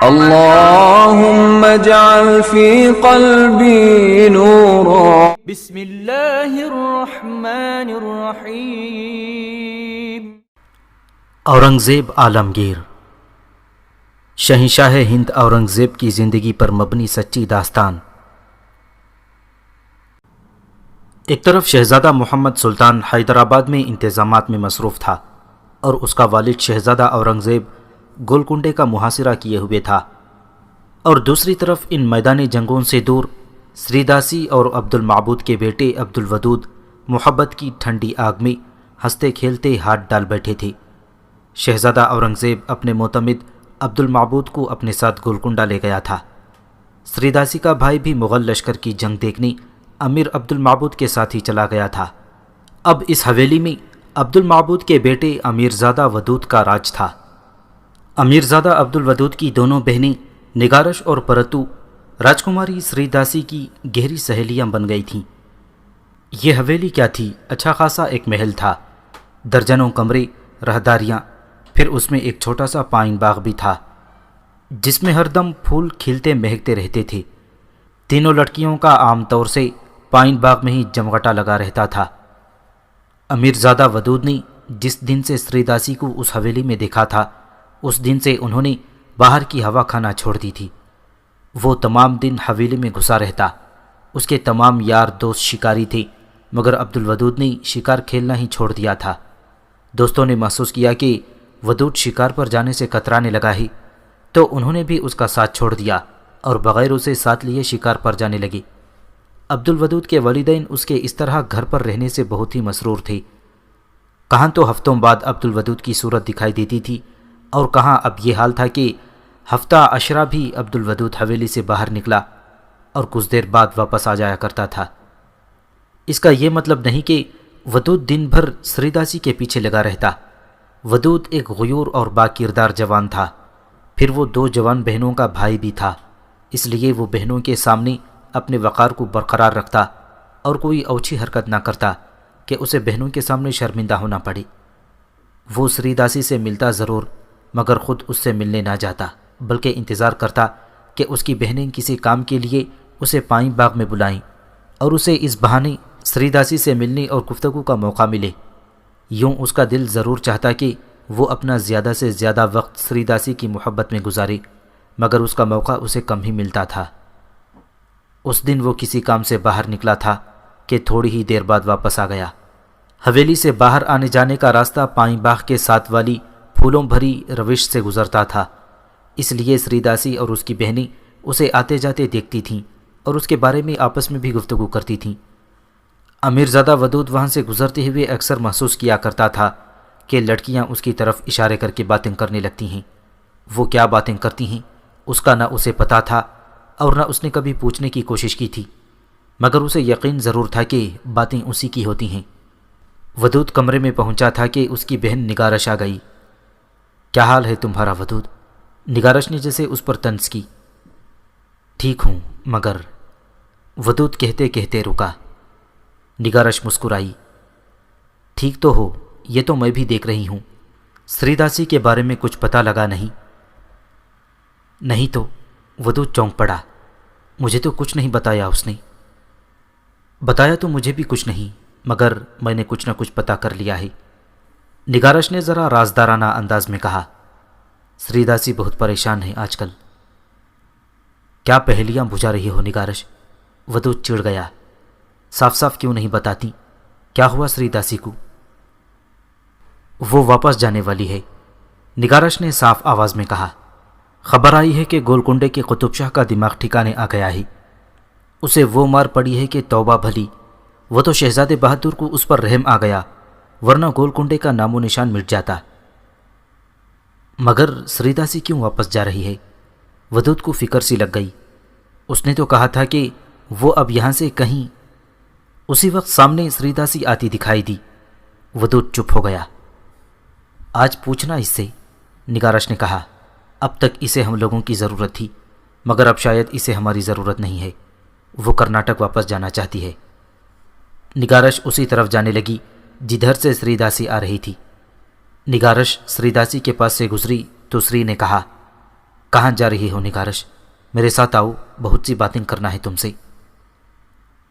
اللهم اجعل في قلبي نورا. بسم اللہ الرحمن الرحیم. اورنگزیب عالمگیر. شہنشاہ ہند اورنگزیب کی زندگی پر مبنی سچی داستان. ایک طرف شہزادہ محمد سلطان حیدرآباد میں انتظامات میں مصروف تھا اور اس کا والد شہزادہ اورنگزیب گولکنڈے کا محاصرہ کیے ہوئے تھا، اور دوسری طرف ان میدانی جنگوں سے دور سری داسی اور عبد المعبود کے بیٹے عبد الودود محبت کی ٹھنڈی آگ میں ہنستے کھیلتے ہاتھ ڈال بیٹھے تھے. شہزادہ اورنگزیب اپنے معتمد عبد المعبود کو اپنے ساتھ گولکنڈہ لے گیا تھا. سری داسی کا بھائی بھی مغل لشکر کی جنگ دیکھنے امیر عبد المعبود کے ساتھ ہی چلا گیا تھا. اب اس حویلی میں عبد المعبود کے بیٹے امیرزادہ ودود کا راج تھا. امیرزادہ عبد الودود کی دونوں بہنیں نگارش اور پرتو راجکماری سری داسی کی گہری سہیلیاں بن گئی تھیں. یہ حویلی کیا تھی، اچھا خاصا ایک محل تھا، درجنوں کمرے، رہداریاں، پھر اس میں ایک چھوٹا سا پائن باغ بھی تھا جس میں ہر دم پھول کھلتے مہکتے رہتے تھے. تینوں لڑکیوں کا عام طور سے پائن باغ میں ہی جمغٹا لگا رہتا تھا. امیرزادہ ودود نے جس دن سے سری داسی کو اس حویلی میں دیکھا تھا اس دن سے انہوں نے باہر کی ہوا کھانا چھوڑ دی تھی. وہ تمام دن حویلی میں گھسا رہتا. اس کے تمام یار دوست شکاری تھے، مگر عبد الودود نے شکار کھیلنا ہی چھوڑ دیا تھا. دوستوں نے محسوس کیا کہ ودود شکار پر جانے سے کترانے لگا ہے، تو انہوں نے بھی اس کا ساتھ چھوڑ دیا اور بغیر اسے ساتھ لیے شکار پر جانے لگے. عبد الودود کے والدین اس کے اس طرح گھر پر رہنے سے بہت ہی مسرور تھے. کہاں تو ہفتوں بعد عبد الودود کی صورت دکھائی دیتی تھی، اور کہاں اب یہ حال تھا کہ ہفتہ عشرہ بھی عبد الودود حویلی سے باہر نکلا اور کچھ دیر بعد واپس آ جایا کرتا تھا. اس کا یہ مطلب نہیں کہ ودود دن بھر سری داسی کے پیچھے لگا رہتا. ودود ایک غیور اور با کردار جوان تھا، پھر وہ دو جوان بہنوں کا بھائی بھی تھا، اس لیے وہ بہنوں کے سامنے اپنے وقار کو برقرار رکھتا اور کوئی اوچھی حرکت نہ کرتا کہ اسے بہنوں کے سامنے شرمندہ ہونا پڑے. وہ سری داسی سے ملتا ضرور، مگر خود اس سے ملنے نہ جاتا، بلکہ انتظار کرتا کہ اس کی بہنیں کسی کام کے لیے اسے پائن باغ میں بلائیں اور اسے اس بہانے سری داسی سے ملنے اور گفتگو کا موقع ملے. یوں اس کا دل ضرور چاہتا کہ وہ اپنا زیادہ سے زیادہ وقت سری داسی کی محبت میں گزارے، مگر اس کا موقع اسے کم ہی ملتا تھا. اس دن وہ کسی کام سے باہر نکلا تھا کہ تھوڑی ہی دیر بعد واپس آ گیا. حویلی سے باہر آنے جانے کا راستہ پائن باغ کے ساتھ والی پھولوں بھری روش سے گزرتا تھا، اس لیے سری داسی اور اس کی بہنیں اسے آتے جاتے دیکھتی تھیں اور اس کے بارے میں آپس میں بھی گفتگو کرتی تھیں. امیرزادہ ودود وہاں سے گزرتے ہوئے اکثر محسوس کیا کرتا تھا کہ لڑکیاں اس کی طرف اشارے کر کے باتیں کرنے لگتی ہیں. وہ کیا باتیں کرتی ہیں اس کا نہ اسے پتا تھا اور نہ اس نے کبھی پوچھنے کی کوشش کی تھی، مگر اسے یقین ضرور تھا کہ باتیں اسی کی ہوتی ہیں. ودود کمرے میں پہنچا تھا کہ اس کی بہن نگارش آ گئی. کیا حال ہے تمہارا ودود؟ نگارش نے جیسے اس پر طنز کی. ٹھیک ہوں مگر، ودود کہتے کہتے رکا. نگارش مسکرائی. ٹھیک تو ہو، یہ تو میں بھی دیکھ رہی ہوں. سری داسی کے بارے میں کچھ پتہ لگا نہیں؟ نہیں تو. ودود چونک پڑا. مجھے تو کچھ نہیں بتایا اس نے. بتایا تو مجھے بھی کچھ نہیں، مگر میں نے کچھ نہ کچھ پتہ کر لیا ہے. نگارش نے ذرا رازدارانہ انداز میں کہا. سری داسی بہت پریشان ہے آج کل. کیا پہیلیاں بجھا رہی ہو نگارش؟ ودود چڑ گیا. صاف صاف کیوں نہیں بتاتی؟ کیا ہوا سری داسی کو؟ وہ واپس جانے والی ہے، نگارش نے صاف آواز میں کہا. خبر آئی ہے کہ گولکنڈے کے قطب شاہ کا دماغ ٹھکانے آ گیا ہے. اسے وہ مار پڑی ہے کہ توبہ بھلی. وہ تو شہزادے بہادر کو اس پر رحم آ گیا، ورنہ گولکنڈے کا نام و نشان مٹ جاتا. مگر سری داسی کیوں واپس جا رہی ہے؟ ودود کو فکر سی لگ گئی. اس نے تو کہا تھا کہ وہ اب یہاں سے کہیں. اسی وقت سامنے سری داسی آتی دکھائی دی. ودود چپ ہو گیا. آج پوچھنا اس سے، نگارش نے کہا. اب تک اسے ہم لوگوں کی ضرورت تھی، مگر اب شاید اسے ہماری ضرورت نہیں ہے. وہ کرناٹک واپس جانا چاہتی ہے. نگارش اسی طرف جانے لگی جدھر سے سری داسی آ رہی تھی. نگارش سری داسی کے پاس سے گزری تو سری نے کہا، کہاں جا رہی ہو نگارش؟ میرے ساتھ آؤ، بہت سی باتیں کرنا ہے تم سے۔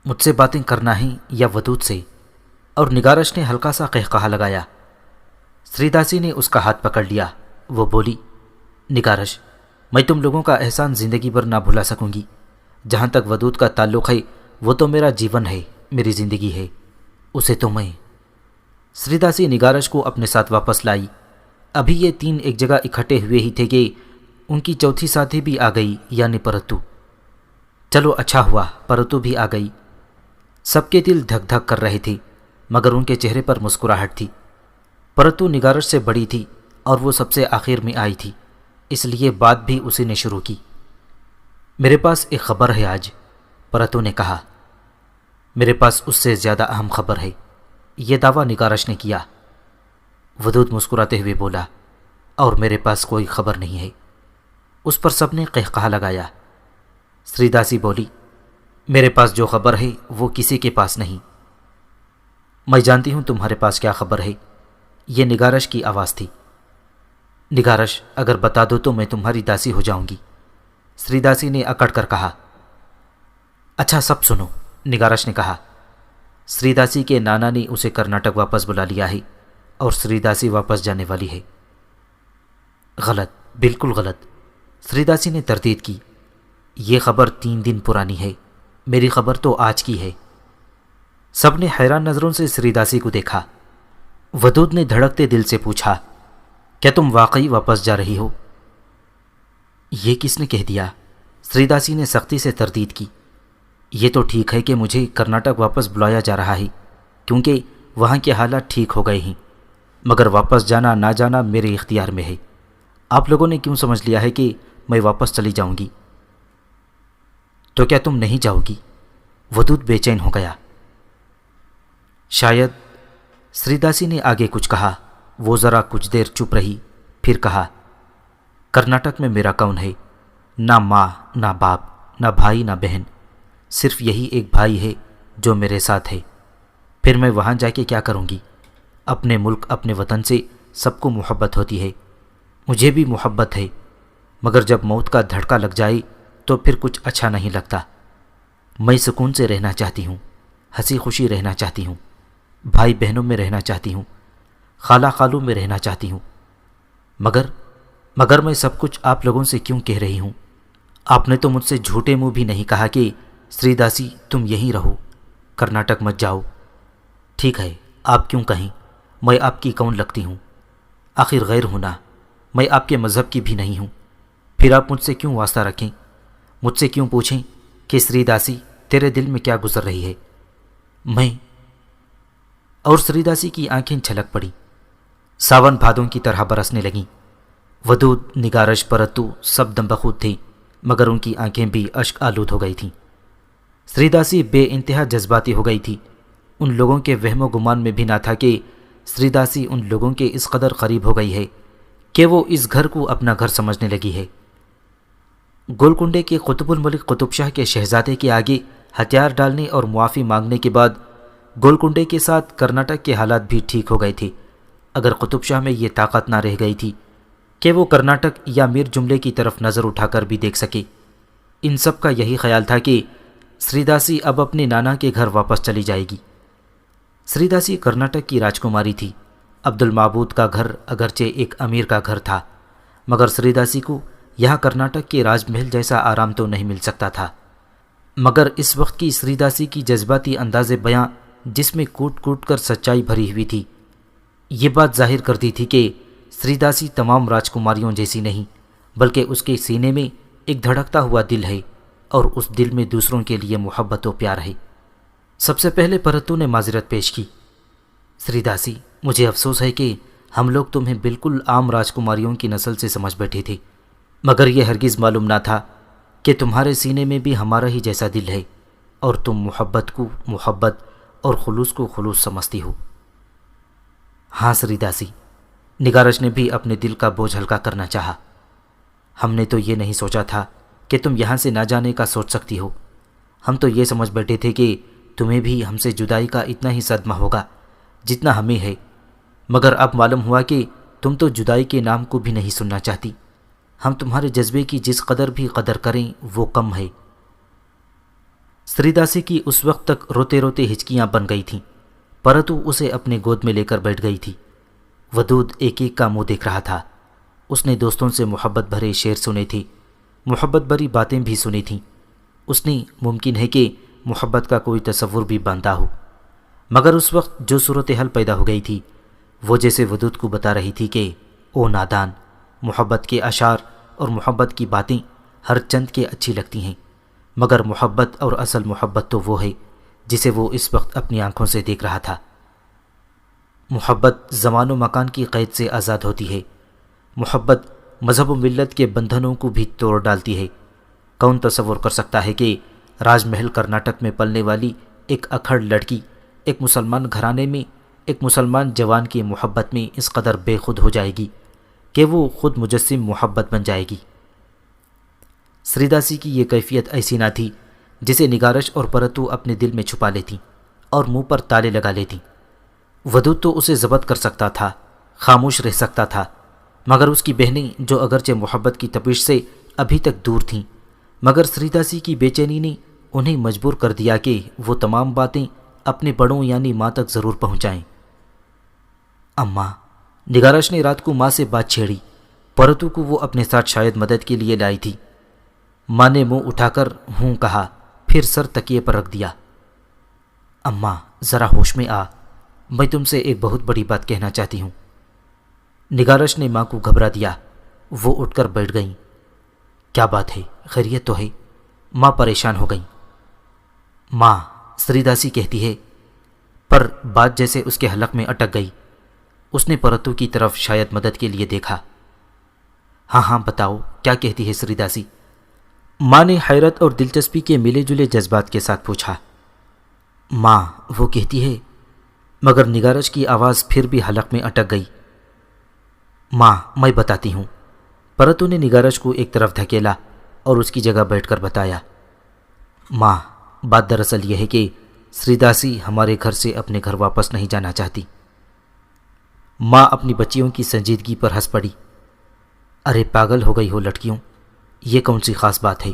مجھ سے باتیں کرنا ہے یا ودود سے؟ اور نگارش نے ہلکا سا قہقہا لگایا۔ سری داسی نے اس کا ہاتھ پکڑ لیا۔ وہ بولی، نگارش، میں تم لوگوں کا احسان زندگی بھر نہ بھلا سکوں گی۔ جہاں تک ودود کا تعلق ہے وہ تو میرا جیون ہے، میری زندگی ہے، اسے تو میں۔ سری داسی نگارش کو اپنے ساتھ واپس لائی۔ ابھی یہ تین ایک جگہ اکٹھے ہوئے ہی تھے کہ ان کی چوتھی ساتھی بھی آ گئی، یعنی پرتو۔ چلو اچھا ہوا پرتو بھی آ گئی۔ سب کے دل دھک دھک کر رہے تھے، مگر ان کے چہرے پر مسکراہٹ تھی۔ پرتو نگارش سے بڑی تھی اور وہ سب سے آخر میں آئی تھی، اس لیے بات بھی اسی نے شروع کی۔ میرے پاس ایک خبر ہے آج، پرتو نے کہا۔ میرے پاس اس سے زیادہ اہم خبر ہے، یہ دعویٰ نگارش نے کیا۔ ودود مسکراتے ہوئے بولا، اور میرے پاس کوئی خبر نہیں ہے۔ اس پر سب نے قہقہا لگایا۔ سری داسی بولی، میرے پاس جو خبر ہے وہ کسی کے پاس نہیں۔ میں جانتی ہوں تمہارے پاس کیا خبر ہے، یہ نگارش کی آواز تھی۔ نگارش، اگر بتا دو تو میں تمہاری داسی ہو جاؤں گی، سری داسی نے اکڑ کر کہا۔ اچھا سب سنو، نگارش نے کہا۔ سری داسی کے نانا نے اسے کرناٹک واپس بلا لیا ہے اور سری داسی واپس جانے والی ہے۔ غلط، بالکل غلط، سری داسی نے تردید کی۔ یہ خبر 3 دن پرانی ہے، میری خبر تو آج کی ہے۔ سب نے حیران نظروں سے سری داسی کو دیکھا۔ ودود نے دھڑکتے دل سے پوچھا، کیا تم واقعی واپس جا رہی ہو؟ یہ کس نے کہہ دیا؟ سری داسی نے سختی سے تردید کی۔ یہ تو ٹھیک ہے کہ مجھے کرناٹک واپس بلایا جا رہا ہے کیونکہ وہاں کے حالات ٹھیک ہو گئے ہیں، مگر واپس جانا نہ جانا میرے اختیار میں ہے۔ آپ لوگوں نے کیوں سمجھ لیا ہے کہ میں واپس چلی جاؤں گی؟ تو کیا تم نہیں جاؤ گی؟ ودود بے چین ہو گیا۔ شاید، سری داسی نے آگے کچھ کہا۔ وہ ذرا کچھ دیر چپ رہی، پھر کہا، کرناٹک میں میرا کون ہے؟ نہ ماں، نہ باپ، نہ بھائی، نہ بہن، صرف یہی ایک بھائی ہے جو میرے ساتھ ہے۔ پھر میں وہاں جا کے کیا کروں گی؟ اپنے ملک، اپنے وطن سے سب کو محبت ہوتی ہے، مجھے بھی محبت ہے، مگر جب موت کا دھڑکا لگ جائے تو پھر کچھ اچھا نہیں لگتا۔ میں سکون سے رہنا چاہتی ہوں، ہنسی خوشی رہنا چاہتی ہوں، بھائی بہنوں میں رہنا چاہتی ہوں، خالہ خالوں میں رہنا چاہتی ہوں، مگر میں سب کچھ آپ لوگوں سے کیوں کہہ رہی ہوں؟ آپ نے تو مجھ سے جھوٹے منہ بھی نہیں کہا کہ سری داسی تم یہیں رہو، کرناٹک مت جاؤ۔ ٹھیک ہے، آپ کیوں کہیں؟ میں آپ کی کون لگتی ہوں؟ آخر غیر ہوں نا، میں آپ کے مذہب کی بھی نہیں ہوں۔ پھر آپ مجھ سے کیوں واسطہ رکھیں؟ مجھ سے کیوں پوچھیں کہ سری داسی تیرے دل میں کیا گزر رہی ہے؟ میں، اور سری داسی کی آنکھیں چھلک پڑی، ساون بھادوں کی طرح برسنے لگیں۔ ودود، نگارش، پرتو سب دم بخود تھے، مگر ان کی آنکھیں بھی اشک آلود ہو گئی تھیں۔ سری داسی بے انتہا جذباتی ہو گئی تھی۔ ان لوگوں کے وہم و گمان میں بھی نہ تھا کہ سری داسی ان لوگوں کے اس قدر قریب ہو گئی ہے کہ وہ اس گھر کو اپنا گھر سمجھنے لگی ہے۔ گولکنڈے کے قطب الملک قطب شاہ کے شہزادے کے آگے ہتھیار ڈالنے اور معافی مانگنے کے بعد گولکنڈے کے ساتھ کرناٹک کے حالات بھی ٹھیک ہو گئے تھے۔ اگر قطب شاہ میں یہ طاقت نہ رہ گئی تھی کہ وہ کرناٹک یا میر جملے کی طرف نظر اٹھا کر بھی دیکھ سکے، ان سب کا یہی خیال تھا کہ سری داسی اب اپنے نانا کے گھر واپس چلی جائے گی۔ سری داسی کرناٹک کی راجکماری تھی۔ عبد المعبود کا گھر اگرچہ ایک امیر کا گھر تھا، مگر سری داسی کو یہاں کرناٹک کے راج محل جیسا آرام تو نہیں مل سکتا تھا۔ مگر اس وقت کی سری داسی کی جذباتی انداز بیاں، جس میں کوٹ کوٹ کر سچائی بھری ہوئی تھی، یہ بات ظاہر کرتی تھی کہ سری داسی تمام راجکماریوں جیسی نہیں، بلکہ اس کے سینے میں ایک دھڑکتا ہوا دل ہے، اور اس دل میں دوسروں کے لیے محبت و پیار ہے۔ سب سے پہلے پرتو نے معذرت پیش کی۔ سری داسی، مجھے افسوس ہے کہ ہم لوگ تمہیں بالکل عام راجکماریوں کی نسل سے سمجھ بیٹھے تھے، مگر یہ ہرگز معلوم نہ تھا کہ تمہارے سینے میں بھی ہمارا ہی جیسا دل ہے، اور تم محبت کو محبت اور خلوص کو خلوص سمجھتی ہو۔ ہاں سری داسی، نگارش نے بھی اپنے دل کا بوجھ ہلکا کرنا چاہا۔ ہم نے تو یہ نہیں سوچا تھا کہ تم یہاں سے نہ جانے کا سوچ سکتی ہو۔ ہم تو یہ سمجھ بیٹھے تھے کہ تمہیں بھی ہم سے جدائی کا اتنا ہی صدمہ ہوگا جتنا ہمیں ہے، مگر اب معلوم ہوا کہ تم تو جدائی کے نام کو بھی نہیں سننا چاہتی۔ ہم تمہارے جذبے کی جس قدر بھی قدر کریں وہ کم ہے۔ سریداسی کی اس وقت تک روتے روتے ہچکیاں بن گئی تھیں، پرتو اسے اپنے گود میں لے کر بیٹھ گئی تھی۔ ودود ایک ایک کا منہ دیکھ رہا تھا۔ اس نے دوستوں سے محبت بھرے شعر سنے تھے، محبت بھری باتیں بھی سنی تھیں۔ اس نے ممکن ہے کہ محبت کا کوئی تصور بھی باندھا ہو، مگر اس وقت جو صورتحال پیدا ہو گئی تھی وہ جیسے ودود کو بتا رہی تھی کہ او نادان، محبت کے اشعار اور محبت کی باتیں ہر چند کے اچھی لگتی ہیں، مگر محبت اور اصل محبت تو وہ ہے جسے وہ اس وقت اپنی آنکھوں سے دیکھ رہا تھا۔ محبت زمان و مکان کی قید سے آزاد ہوتی ہے، محبت مذہب و ملت کے بندھنوں کو بھی توڑ ڈالتی ہے۔ کون تصور کر سکتا ہے کہ راج محل کرناٹک میں پلنے والی ایک اکھڑ لڑکی ایک مسلمان گھرانے میں ایک مسلمان جوان کی محبت میں اس قدر بے خود ہو جائے گی کہ وہ خود مجسم محبت بن جائے گی۔ سریداسی کی یہ کیفیت ایسی نہ تھی جسے نگارش اور پرتو اپنے دل میں چھپا لیتی اور منہ پر تالے لگا لیتی۔ ودود تو اسے ضبط کر سکتا تھا، خاموش رہ سکتا تھا، مگر اس کی بہنیں جو اگرچہ محبت کی تپش سے ابھی تک دور تھیں، مگر سریداسی کی بے چینی نے انہیں مجبور کر دیا کہ وہ تمام باتیں اپنے بڑوں یعنی ماں تک ضرور پہنچائیں۔ اماں، نگارش نے رات کو ماں سے بات چھیڑی، پرتو کو وہ اپنے ساتھ شاید مدد کے لیے لائی تھی۔ ماں نے منہ اٹھا کر ہوں کہا، پھر سر تکیے پر رکھ دیا۔ اماں ذرا ہوش میں آ، میں تم سے ایک بہت بڑی بات کہنا چاہتی ہوں۔ نگارش نے ماں کو گھبرا دیا، وہ اٹھ کر بیٹھ گئیں۔ کیا بات ہے؟ خیریت تو ہے؟ ماں پریشان ہو گئیں۔ ماں، سریداسی کہتی ہے، پر بات جیسے اس کے حلق میں اٹک گئی۔ اس نے پرتو کی طرف شاید مدد کے لیے دیکھا۔ ہاں ہاں بتاؤ، کیا کہتی ہے سریداسی؟ ماں نے حیرت اور دلچسپی کے ملے جلے جذبات کے ساتھ پوچھا۔ ماں، وہ کہتی ہے، مگر نگارش کی آواز پھر بھی حلق میں اٹک گئی۔ ماں، میں بتاتی ہوں۔ پرتو نے نگارش کو ایک طرف دھکیلا اور اس کی جگہ بیٹھ کر بتایا۔ ماں، بات دراصل یہ ہے کہ سریداسی ہمارے گھر سے اپنے گھر واپس نہیں جانا چاہتی۔ ماں اپنی بچیوں کی سنجیدگی پر ہنس پڑی۔ ارے پاگل ہو گئی ہو لڑکیوں، یہ کون سی خاص بات ہے؟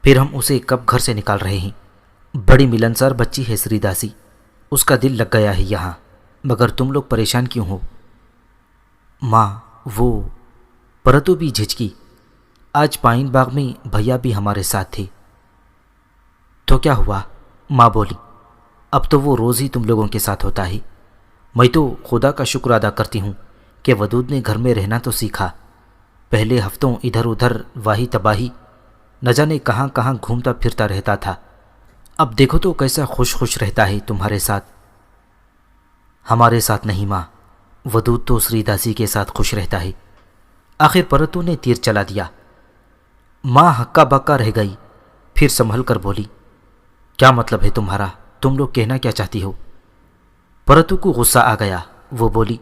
پھر ہم اسے کب گھر سے نکال رہے ہیں؟ بڑی ملنسار بچی ہے سریداسی، اس کا دل لگ گیا ہے یہاں، مگر تم لوگ پریشان کیوں ہو؟ ماں، وہ پرتو بھی جھجکی۔ آج پائن باغ میں بھیا بھی ہمارے ساتھ تھے۔ تو کیا ہوا؟ ماں بولی، اب تو وہ روز ہی تم لوگوں کے ساتھ ہوتا ہے۔ میں تو خدا کا شکر ادا کرتی ہوں کہ ودود نے گھر میں رہنا تو سیکھا۔ پہلے ہفتوں ادھر ادھر واہی تباہی، نہ جانے کہاں کہاں گھومتا پھرتا رہتا تھا، اب دیکھو تو کیسا خوش خوش رہتا ہے تمہارے ساتھ۔ ہمارے ساتھ نہیں ماں، ودود تو سریداسی کے ساتھ خوش رہتا ہے۔ آخر پرتو نے تیر چلا دیا۔ ماں ہکا بکا رہ گئی، پھر سنبھل کر بولی، کیا مطلب ہے تمہارا؟ تم لوگ کہنا کیا چاہتی ہو؟ پرتو کو غصہ آ گیا، وہ بولی،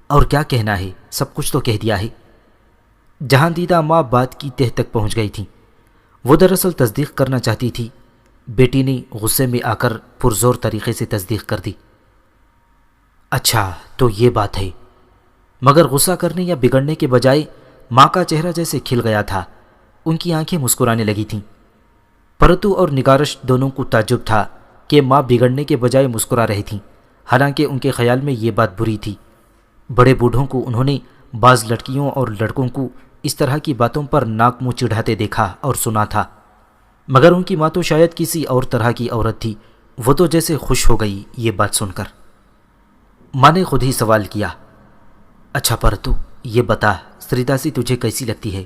اور کیا کہنا ہے، سب کچھ تو کہہ دیا ہے۔ جہاں دیدہ ماں بات کی تہ تک پہنچ گئی تھی۔ وہ دراصل تصدیق کرنا چاہتی تھی، بیٹی نے غصے میں آ کر پرزور طریقے سے تصدیق کر دی۔ اچھا تو یہ بات ہے، مگر غصہ کرنے یا بگڑنے کے بجائے ماں کا چہرہ جیسے کھل گیا تھا، ان کی آنکھیں مسکرانے لگی تھیں۔ پرتو اور نگارش دونوں کو تعجب تھا کہ ماں بگڑنے کے بجائے مسکرا رہی تھیں، حالانکہ ان کے خیال میں یہ بات بری تھی۔ بڑے بوڑھوں کو انہوں نے بعض لڑکیوں اور لڑکوں کو اس طرح کی باتوں پر ناک منہ چڑھاتے دیکھا اور سنا تھا، مگر ان کی ماں تو شاید کسی اور طرح کی عورت تھی۔ وہ تو جیسے خوش ہو گئی یہ بات سن کر۔ ماں نے خود ہی سوال کیا، اچھا پرتو یہ بتا، سریداسی تجھے کیسی لگتی ہے؟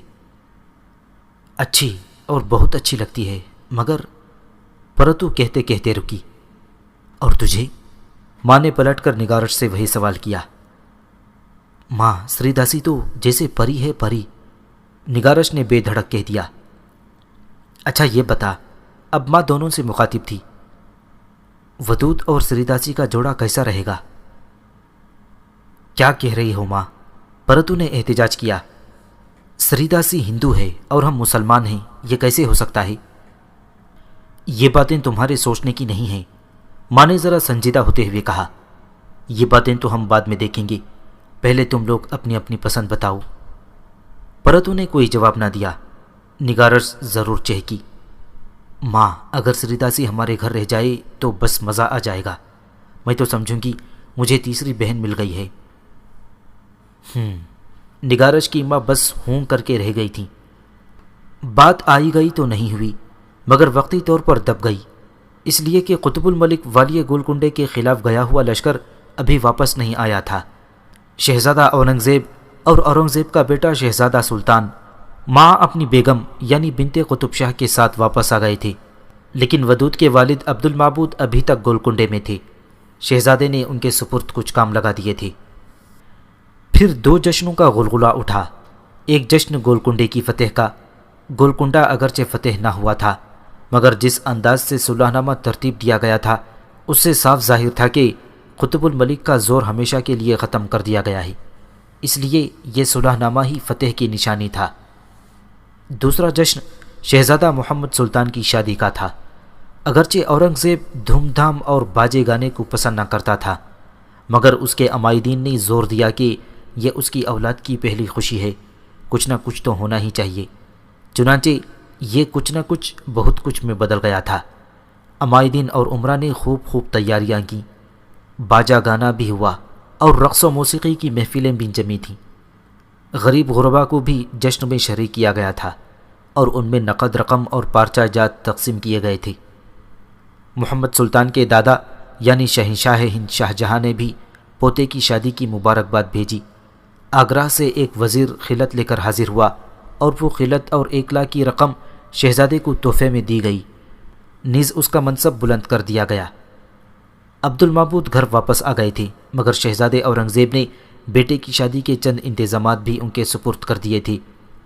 اچھی اور بہت اچھی لگتی ہے، مگر پرتو کہتے کہتے رکی۔ اور تجھے؟ ماں نے پلٹ کر نگارش سے وہی سوال کیا۔ ماں، سریداسی تو جیسے پری ہے پری، نگارش نے بے دھڑک کہہ دیا۔ اچھا یہ بتا، اب ماں دونوں سے مخاطب تھی، ودود اور سریداسی کا جوڑا کیسا رہے گا؟ کیا کہہ رہی ہو ماں؟ پرتو نے احتجاج کیا۔ سریداسی ہندو ہے اور ہم مسلمان ہیں، یہ کیسے ہو سکتا ہے؟ یہ باتیں تمہارے سوچنے کی نہیں ہیں، ماں نے ذرا سنجیدہ ہوتے ہوئے کہا۔ یہ باتیں تو ہم بعد میں دیکھیں گے، پہلے تم لوگ اپنی اپنی پسند بتاؤ۔ پرتو نے کوئی جواب نہ دیا۔ نگارش ضرور چہکی، ماں اگر سریداسی ہمارے گھر رہ جائے تو بس مزہ آ جائے گا، میں تو سمجھوں گی مجھے تیسری بہن مل گئی ہے۔ نگارش کی ماں بس ہوں کر کے رہ گئی تھی۔ بات آئی گئی تو نہیں ہوئی، مگر وقتی طور پر دب گئی، اس لیے کہ قطب الملک والی گولکنڈے کے خلاف گیا ہوا لشکر ابھی واپس نہیں آیا تھا۔ شہزادہ اورنگزیب اور اورنگزیب کا بیٹا شہزادہ سلطان ماں اپنی بیگم یعنی بنت قطب شاہ کے ساتھ واپس آ گئے تھے، لیکن ودود کے والد عبد المعبود ابھی تک گولکنڈے میں تھے۔ شہزادے نے ان کے سپرد کچھ کام لگا دیے تھے۔ پھر دو جشنوں کا غلغلہ اٹھا۔ ایک جشن گولکنڈے کی فتح کا۔ گولکنڈہ اگرچہ فتح نہ ہوا تھا، مگر جس انداز سے صلح نامہ ترتیب دیا گیا تھا اس سے صاف ظاہر تھا کہ قطب الملک کا زور ہمیشہ کے لیے ختم کر دیا گیا ہے، اس لیے یہ صلح نامہ ہی فتح کی نشانی تھا۔ دوسرا جشن شہزادہ محمد سلطان کی شادی کا تھا۔ اگرچہ اورنگزیب دھوم دھام اور باجے گانے کو پسند نہ کرتا تھا، مگر اس کے عمائدین نے زور دیا کہ یہ اس کی اولاد کی پہلی خوشی ہے، کچھ نہ کچھ تو ہونا ہی چاہیے۔ چنانچہ یہ کچھ نہ کچھ بہت کچھ میں بدل گیا تھا۔ عمائدین اور عمرہ نے خوب تیاریاں کیں، باجا گانا بھی ہوا اور رقص و موسیقی کی محفلیں بھی جمی تھیں۔ غریب غربا کو بھی جشن میں شریک کیا گیا تھا اور ان میں نقد رقم اور پارچہ جات تقسیم کیے گئے تھے۔ محمد سلطان کے دادا یعنی شہنشاہ ہند شاہ جہاں نے بھی پوتے کی شادی کی مبارکباد بھیجی۔ آگرہ سے ایک وزیر خلعت لے کر حاضر ہوا اور وہ خلعت اور 1 لاکھ کی رقم شہزادے کو تحفے میں دی گئی، نیز اس کا منصب بلند کر دیا گیا۔ عبد المعبود گھر واپس آ گئے تھے، مگر شہزادے اورنگزیب نے بیٹے کی شادی کے چند انتظامات بھی ان کے سپرد کر دیے تھے،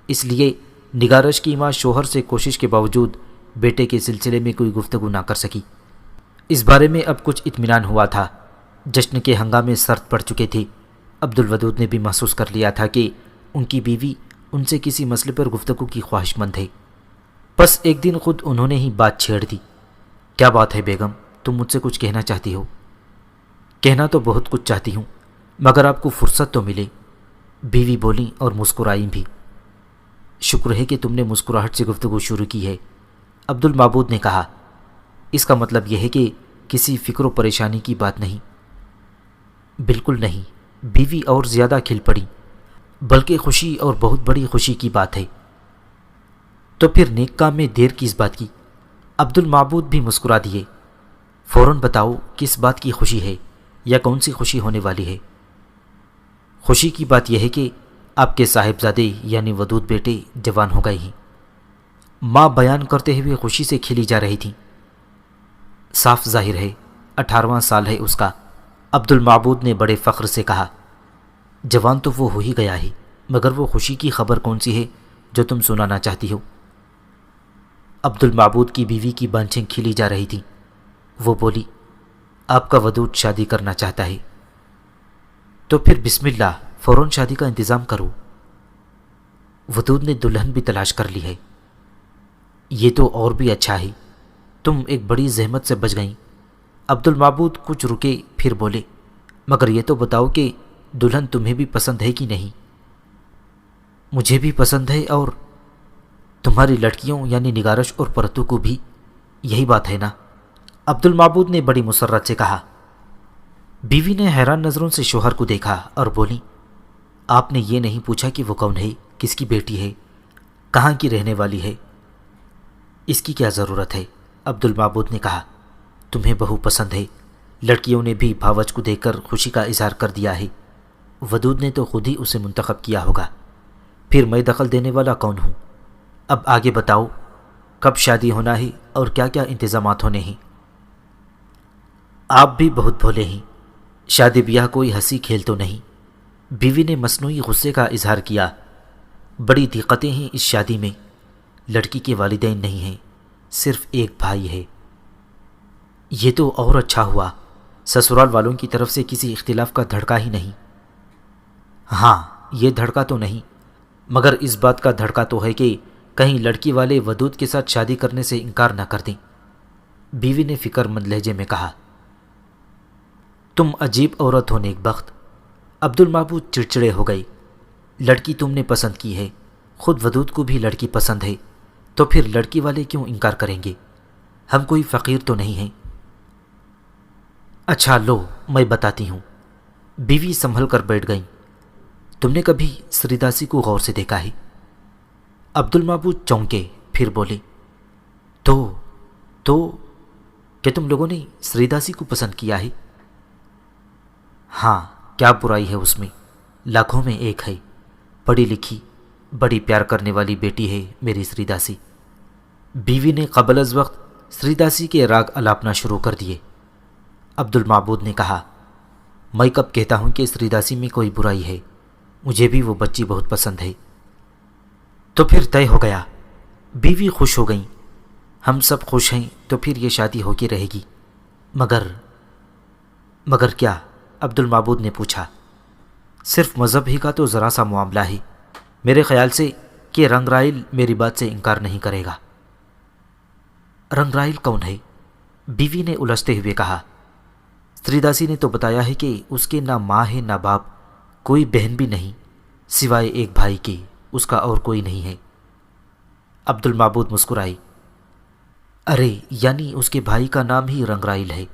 اس لیے نگارش کی ماں شوہر سے کوشش کے باوجود بیٹے کے سلسلے میں کوئی گفتگو نہ کر سکی۔ اس بارے میں اب کچھ اطمینان ہوا تھا۔ جشن کے ہنگامے سرد پڑ چکے تھے۔ عبد الودود نے بھی محسوس کر لیا تھا کہ ان کی بیوی ان سے کسی مسئلے پر گفتگو کی خواہش مند ہے۔ بس ایک دن خود انہوں نے ہی بات چھیڑ دی۔ کیا بات ہے بیگم، تم مجھ سے کچھ کہنا چاہتی ہو؟ کہنا تو بہت کچھ چاہتی ہوں، مگر آپ کو فرصت تو ملے، بیوی بولیں اور مسکرائیں بھی۔ شکر ہے کہ تم نے مسکراہٹ سے گفتگو شروع کی ہے، عبد المعبود نے کہا۔ اس کا مطلب یہ ہے کہ کسی فکر و پریشانی کی بات نہیں؟ بالکل نہیں، بیوی اور زیادہ کھل پڑی، بلکہ خوشی اور بہت بڑی خوشی کی بات ہے۔ تو پھر نیک کام میں دیر کس بات کی؟ عبد المعبود بھی مسکرا دیے۔ فوراً بتاؤ کس بات کی خوشی ہے یا کون سی خوشی ہونے والی ہے؟ خوشی کی بات یہ ہے کہ آپ کے صاحبزادے یعنی ودود بیٹے جوان ہو گئے ہیں۔ ماں بیان کرتے ہوئے خوشی سے کھلی جا رہی تھی۔ صاف ظاہر ہے 18واں سال ہے اس کا، عبد المعبود نے بڑے فخر سے کہا۔ جوان تو وہ ہو ہی گیا ہے، مگر وہ خوشی کی خبر کون سی ہے جو تم سنانا چاہتی ہو؟ عبد المعبود کی بیوی کی بانچیں کھلی جا رہی تھیں۔ وہ بولی، آپ کا ودود شادی کرنا چاہتا ہے۔ تو پھر بسم اللہ، فوراً شادی کا انتظام کرو۔ ودود نے دلہن بھی تلاش کر لی ہے۔ یہ تو اور بھی اچھا ہے، تم ایک بڑی زحمت سے بچ گئیں۔ عبد المعبود کچھ رکے پھر بولے، مگر یہ تو بتاؤ کہ دلہن تمہیں بھی پسند ہے کہ نہیں؟ مجھے بھی پسند ہے، اور تمہاری لڑکیوں یعنی نگارش اور پرتو کو بھی، یہی بات ہے نا؟ عبد المعبود نے بڑی مسرت سے کہا۔ بیوی نے حیران نظروں سے شوہر کو دیکھا اور بولی، آپ نے یہ نہیں پوچھا کہ وہ کون ہے، کس کی بیٹی ہے، کہاں کی رہنے والی ہے؟ اس کی کیا ضرورت ہے؟ عبد المعبود نے کہا۔ تمہیں بہو پسند ہے، لڑکیوں نے بھی بھاوج کو دیکھ کر خوشی کا اظہار کر دیا ہے۔ ودود نے تو خود ہی اسے منتخب کیا ہوگا، پھر میں دخل دینے والا کون ہوں؟ اب آگے بتاؤ، کب شادی ہونا ہے اور کیا کیا انتظامات ہونے ہیں؟ آپ بھی بہت بھولے ہیں، شادی بیاہ کوئی ہنسی کھیل تو نہیں۔ بیوی نے مصنوعی غصے کا اظہار کیا۔ بڑی دقتیں ہیں اس شادی میں، لڑکی کے والدین نہیں ہیں، صرف ایک بھائی ہے۔ یہ تو اور اچھا ہوا، سسرال والوں کی طرف سے کسی اختلاف کا دھڑکا ہی نہیں۔ ہاں، یہ دھڑکا تو نہیں، مگر اس بات کا دھڑکا تو ہے کہ کہیں لڑکی والے ودود کے ساتھ شادی کرنے سے انکار نہ کر دیں۔ بیوی نے فکر مند لہجے میں کہا۔ تم عجیب عورت ہو نیک بخت، عبد المعبود چڑچڑے ہو گئی۔ لڑکی تم نے پسند کی ہے، خود ودود کو بھی لڑکی پسند ہے تو پھر لڑکی والے کیوں انکار کریں گے؟ ہم کوئی فقیر تو نہیں ہیں۔ اچھا لو میں بتاتی ہوں۔ بیوی سنبھل کر بیٹھ گئیں۔ تم نے کبھی سری داسی کو غور سے دیکھا ہے؟ عبد المعبود چونکے، پھر بولے تو کہ تم لوگوں نے سری داسی کو پسند کیا ہے؟ ہاں، کیا برائی ہے اس میں؟ لاکھوں میں ایک ہے، پڑھی لکھی، بڑی پیار کرنے والی بیٹی ہے میری سری داسی۔ بیوی نے قبل از وقت سری داسی کے راگ الاپنا شروع کر دیے۔ عبد المعبود نے کہا، میں کب کہتا ہوں کہ سری داسی میں کوئی برائی ہے؟ مجھے بھی وہ بچی بہت پسند ہے۔ تو پھر طے ہو گیا۔ بیوی خوش ہو گئیں۔ ہم سب خوش ہیں تو پھر یہ شادی ہو کے رہے گی۔ مگر کیا؟ عبد المعبود نے پوچھا۔ صرف مذہب ہی کا تو ذرا سا معاملہ ہے، میرے خیال سے کہ رنگرائل میری بات سے انکار نہیں کرے گا۔ رنگرائل کون ہے؟ بیوی نے الجھتے ہوئے کہا۔ سری داسی نے تو بتایا ہے کہ اس کے نہ ماں ہے نہ باپ، کوئی بہن بھی نہیں، سوائے ایک بھائی کے، اس کا اور کوئی نہیں ہے۔ عبد المعبود مسکرائی۔ ارے یعنی اس کے بھائی کا نام ہی رنگرائل ہے؟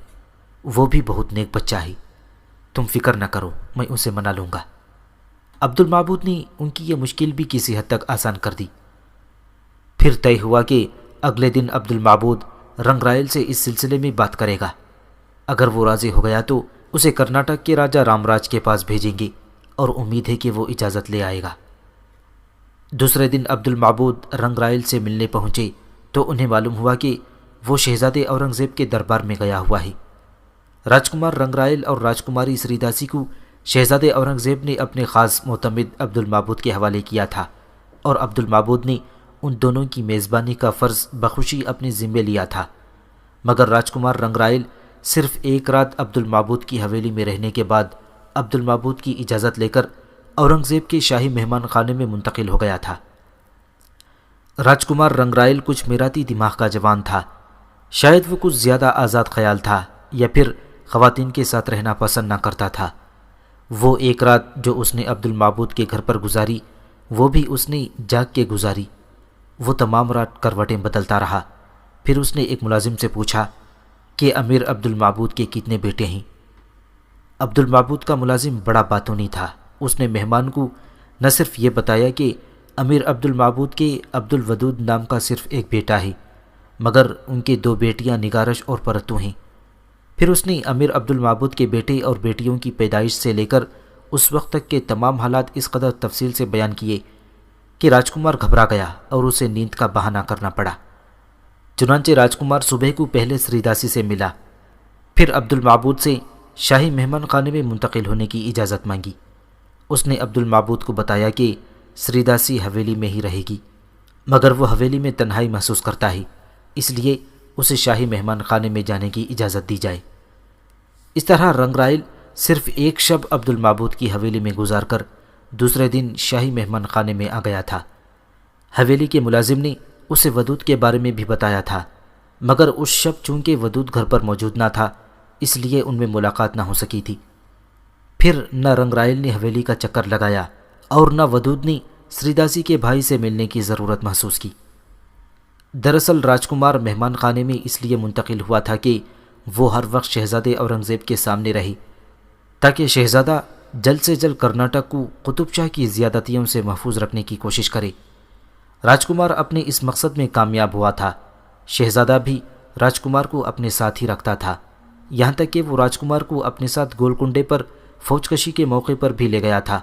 وہ بھی بہت نیک بچہ ہے، تم فکر نہ کرو، میں اسے منا لوں گا۔ عبد المعبود نے ان کی یہ مشکل بھی کسی حد تک آسان کر دی۔ پھر طے ہوا کہ اگلے دن عبد المعبود رنگرائل سے اس سلسلے میں بات کرے گا۔ اگر وہ راضی ہو گیا تو اسے کرناٹک کے راجہ رام راج کے پاس بھیجیں گے اور امید ہے کہ وہ اجازت لے آئے گا۔ دوسرے دن عبد المعبود رنگرائل سے ملنے پہنچے تو انہیں معلوم ہوا کہ وہ شہزادے اورنگزیب کے دربار میں گیا ہوا ہے۔ راجکمار رنگرائل اور راجکماری سری داسی کو شہزادے اورنگزیب نے اپنے خاص معتمد عبد المعبود کے حوالے کیا تھا اور عبد المعبود نے ان دونوں کی میزبانی کا فرض بخوشی اپنے ذمے لیا تھا۔ مگر راجکمار رنگرائل صرف ایک رات عبد المعبود کی حویلی میں رہنے کے بعد عبد المعبود کی اجازت لے کر اورنگزیب کے شاہی مہمان خانے میں منتقل ہو گیا تھا۔ راجکمار رنگرائل کچھ میراتی دماغ کا جوان تھا، شاید وہ کچھ زیادہ آزاد خیال تھا یا پھر خواتین کے ساتھ رہنا پسند نہ کرتا تھا۔ وہ ایک رات جو اس نے عبد المعبود کے گھر پر گزاری وہ بھی اس نے جاگ کے گزاری۔ وہ تمام رات کروٹیں بدلتا رہا۔ پھر اس نے ایک ملازم سے پوچھا کہ امیر عبد المعبود کے کتنے بیٹے ہیں؟ عبد المعبود کا ملازم بڑا باتونی تھا۔ اس نے مہمان کو نہ صرف یہ بتایا کہ امیر عبد المعبود کے عبد الودود نام کا صرف ایک بیٹا ہے، مگر ان کے دو بیٹیاں نگارش اور پرتو ہیں۔ پھر اس نے امیر عبد المعبود کے بیٹے اور بیٹیوں کی پیدائش سے لے کر اس وقت تک کے تمام حالات اس قدر تفصیل سے بیان کیے کہ راجکمار گھبرا گیا اور اسے نیند کا بہانہ کرنا پڑا۔ چنانچہ راجکمار صبح کو پہلے سری داسی سے ملا، پھر عبد المعبود سے شاہی مہمان خانے میں منتقل ہونے کی اجازت مانگی۔ اس نے عبد المعبود کو بتایا کہ سری داسی حویلی میں ہی رہے گی، مگر وہ حویلی میں تنہائی محسوس کرتا ہے، اس لیے اسے شاہی مہمان خانے میں جانے کی اجازت دی جائے۔ اس طرح رنگرائل صرف ایک شب عبد المعبود کی حویلی میں گزار کر دوسرے دن شاہی مہمان خانے میں آ گیا تھا۔ حویلی کے ملازم نے اسے ودود کے بارے میں بھی بتایا تھا، مگر اس شب چونکہ ودود گھر پر موجود نہ تھا اس لیے ان میں ملاقات نہ ہو سکی تھی۔ پھر نہ رنگرائل نے حویلی کا چکر لگایا اور نہ ودود نے سری داسی کے بھائی سے ملنے کی ضرورت محسوس کی۔ دراصل راجکمار مہمان خانے میں اس لیے منتقل ہوا تھا کہ وہ ہر وقت شہزادے اورنگزیب کے سامنے رہے تاکہ شہزادہ جلد سے جلد کرناٹک کو قطب شاہ کی زیادتیوں سے محفوظ رکھنے کی کوشش کرے۔ راجکمار اپنے اس مقصد میں کامیاب ہوا تھا۔ شہزادہ بھی راجکمار کو اپنے ساتھ ہی رکھتا تھا، یہاں تک کہ وہ راجکمار کو اپنے ساتھ گولکنڈے پر فوج کشی کے موقع پر بھی لے گیا تھا،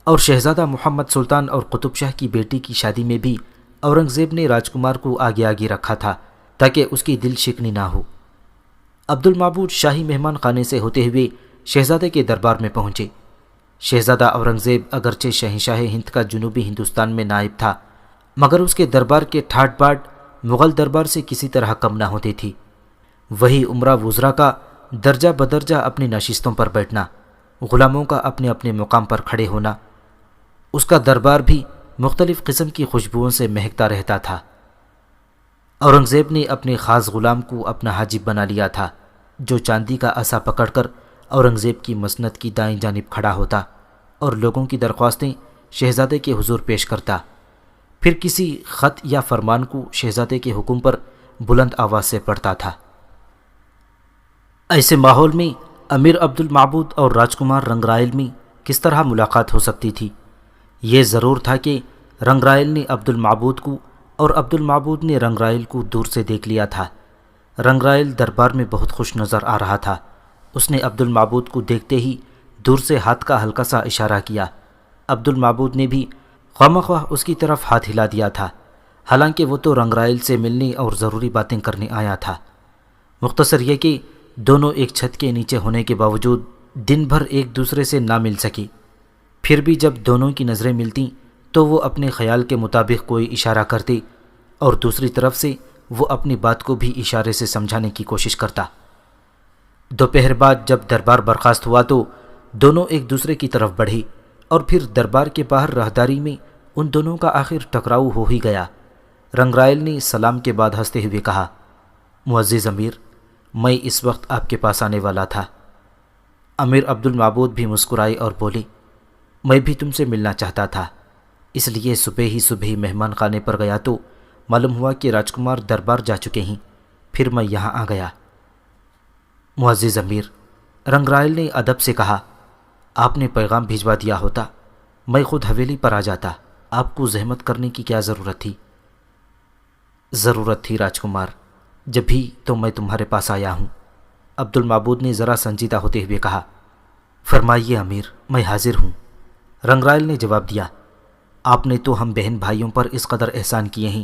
اور شہزادہ محمد سلطان اور قطب شاہ کی بیٹی کی شادی میں بھی اورنگزیب نے راجکمار کو آگے آگے رکھا تھا تاکہ اس کی دل شکنی نہ ہو۔ عبد المعبود شاہی مہمان خانے سے ہوتے ہوئے شہزادے کے دربار میں پہنچے۔ شہزادہ اورنگزیب اگرچہ شہنشاہ ہند کا جنوبی ہندوستان میں نائب تھا، مگر اس کے دربار کے ٹھاٹ باٹ مغل دربار سے کسی طرح کم نہ ہوتی تھی۔ وہی عمرہ وزراء کا درجہ بدرجہ اپنی نشستوں پر بیٹھنا، غلاموں کا اپنے اپنے مقام پر کھڑے ہونا، اس کا دربار بھی مختلف قسم کی خوشبوؤں سے مہکتا رہتا تھا۔ اورنگزیب نے اپنے خاص غلام کو اپنا حاجب بنا لیا تھا، جو چاندی کا عصا پکڑ کر اورنگزیب کی مسند کی دائیں جانب کھڑا ہوتا اور لوگوں کی درخواستیں شہزادے کے حضور پیش کرتا۔ پھر کسی خط یا فرمان کو شہزادے کے حکم پر بلند آواز سے پڑھتا تھا۔ ایسے ماحول میں امیر عبد المعبود اور راجکمار رنگرائل میں کس طرح ملاقات ہو سکتی تھی؟ یہ ضرور تھا کہ رنگرائل نے عبد المعبود کو اور عبد المعبود نے رنگرائل کو دور سے دیکھ لیا تھا۔ رنگرائل دربار میں بہت خوش نظر آ رہا تھا۔ اس نے عبد المعبود کو دیکھتے ہی دور سے ہاتھ کا ہلکا سا اشارہ کیا۔ عبد المعبود نے بھی خواہ اس کی طرف ہاتھ ہلا دیا تھا، حالانکہ وہ تو رنگرائل سے ملنے اور ضروری باتیں کرنے آیا تھا۔ مختصر یہ کہ دونوں ایک چھت کے نیچے ہونے کے باوجود دن بھر ایک دوسرے سے نہ مل سکی۔ پھر بھی جب دونوں کی نظریں ملتیں تو وہ اپنے خیال کے مطابق کوئی اشارہ کرتے اور دوسری طرف سے وہ اپنی بات کو بھی اشارے سے سمجھانے کی کوشش کرتا۔ دوپہر بعد جب دربار برخاست ہوا تو دونوں ایک دوسرے کی طرف بڑھے اور پھر دربار کے باہر راہداری میں ان دونوں کا آخر ٹکراؤ ہو ہی گیا۔ رنگرائل نے سلام کے بعد ہنستے ہوئے کہا، معزز امیر، میں اس وقت آپ کے پاس آنے والا تھا۔ امیر عبد المعبود بھی مسکرائے اور بولے، میں بھی تم سے ملنا چاہتا تھا، اس لیے صبح مہمان خانے پر گیا تو معلوم ہوا کہ راجکمار دربار جا چکے ہیں، پھر میں یہاں آ گیا۔ معزز امیر، رنگرائل نے ادب سے کہا، آپ نے پیغام بھیجوا دیا ہوتا، میں خود حویلی پر آ جاتا، آپ کو زحمت کرنے کی کیا ضرورت تھی؟ ضرورت تھی راجکمار، جب بھی تو میں تمہارے پاس آیا ہوں۔ عبد المعبود نے ذرا سنجیدہ ہوتے ہوئے کہا، فرمائیے امیر، میں حاضر ہوں۔ رنگرائل نے جواب دیا، آپ نے تو ہم بہن بھائیوں پر اس قدر احسان کیے ہیں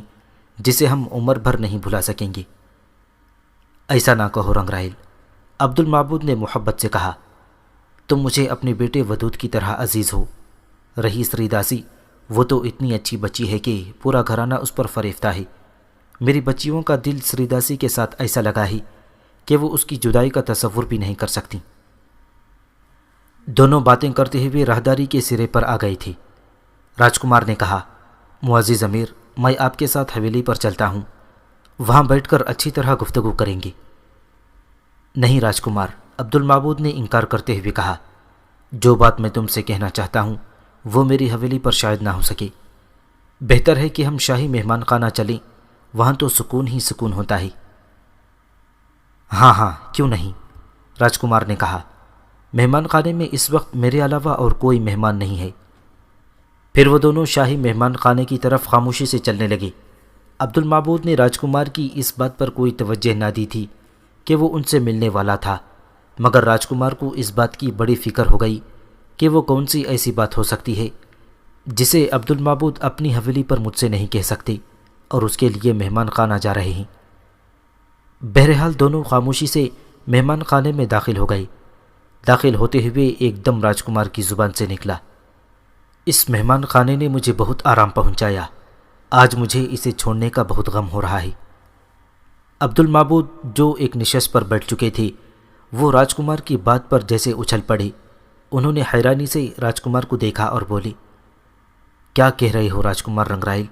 جسے ہم عمر بھر نہیں بھلا سکیں گے۔ ایسا نہ کہو رنگرائل، عبد المعبود نے محبت سے کہا، تم مجھے اپنے بیٹے ودود کی طرح عزیز ہو۔ رہی سری داسی، وہ تو اتنی اچھی بچی ہے کہ پورا گھرانہ اس پر فریفتہ ہے۔ میری بچیوں کا دل سری داسی کے ساتھ ایسا لگا ہے کہ وہ اس کی جدائی کا تصور بھی نہیں کر سکتی۔ دونوں باتیں کرتے ہوئے راہداری کے سرے پر آ گئے تھے۔ راجکمار نے کہا، معزز امیر، میں آپ کے ساتھ حویلی پر چلتا ہوں، وہاں بیٹھ کر اچھی طرح گفتگو کریں گے۔ نہیں راجکمار، عبد المعبود نے انکار کرتے ہوئے کہا، جو بات میں تم سے کہنا چاہتا ہوں وہ میری حویلی پر شاید نہ ہو سکے۔ بہتر ہے کہ ہم شاہی مہمان خانہ چلیں، وہاں تو سکون ہی سکون ہوتا ہے۔ ہاں کیوں نہیں، راجکمار نے کہا، مہمان خانے میں اس وقت میرے علاوہ اور کوئی مہمان نہیں ہے۔ پھر وہ دونوں شاہی مہمان خانے کی طرف خاموشی سے چلنے لگے۔ عبد المعبود نے راجکمار کی اس بات پر کوئی توجہ نہ دی تھی کہ وہ ان سے ملنے والا تھا، مگر راجکمار کو اس بات کی بڑی فکر ہو گئی کہ وہ کون سی ایسی بات ہو سکتی ہے جسے عبد المعبود اپنی حویلی پر مجھ سے نہیں کہہ سکتے اور اس کے لیے مہمان خانہ جا رہے ہیں۔ بہرحال دونوں خاموشی سے مہمان خانے میں داخل ہو گئے۔ داخل ہوتے ہوئے ایک دم راجکمار کی زبان سے نکلا، اس مہمان خانے نے مجھے بہت آرام پہنچایا، آج مجھے اسے چھوڑنے کا بہت غم ہو رہا ہے۔ عبد المعبود جو ایک نشست پر بیٹھ چکے تھے وہ راجکمار کی بات پر جیسے اچھل پڑے۔ انہوں نے حیرانی سے راجکمار کو دیکھا اور بولے، کیا کہہ رہے ہو راجکمار رنگرائل،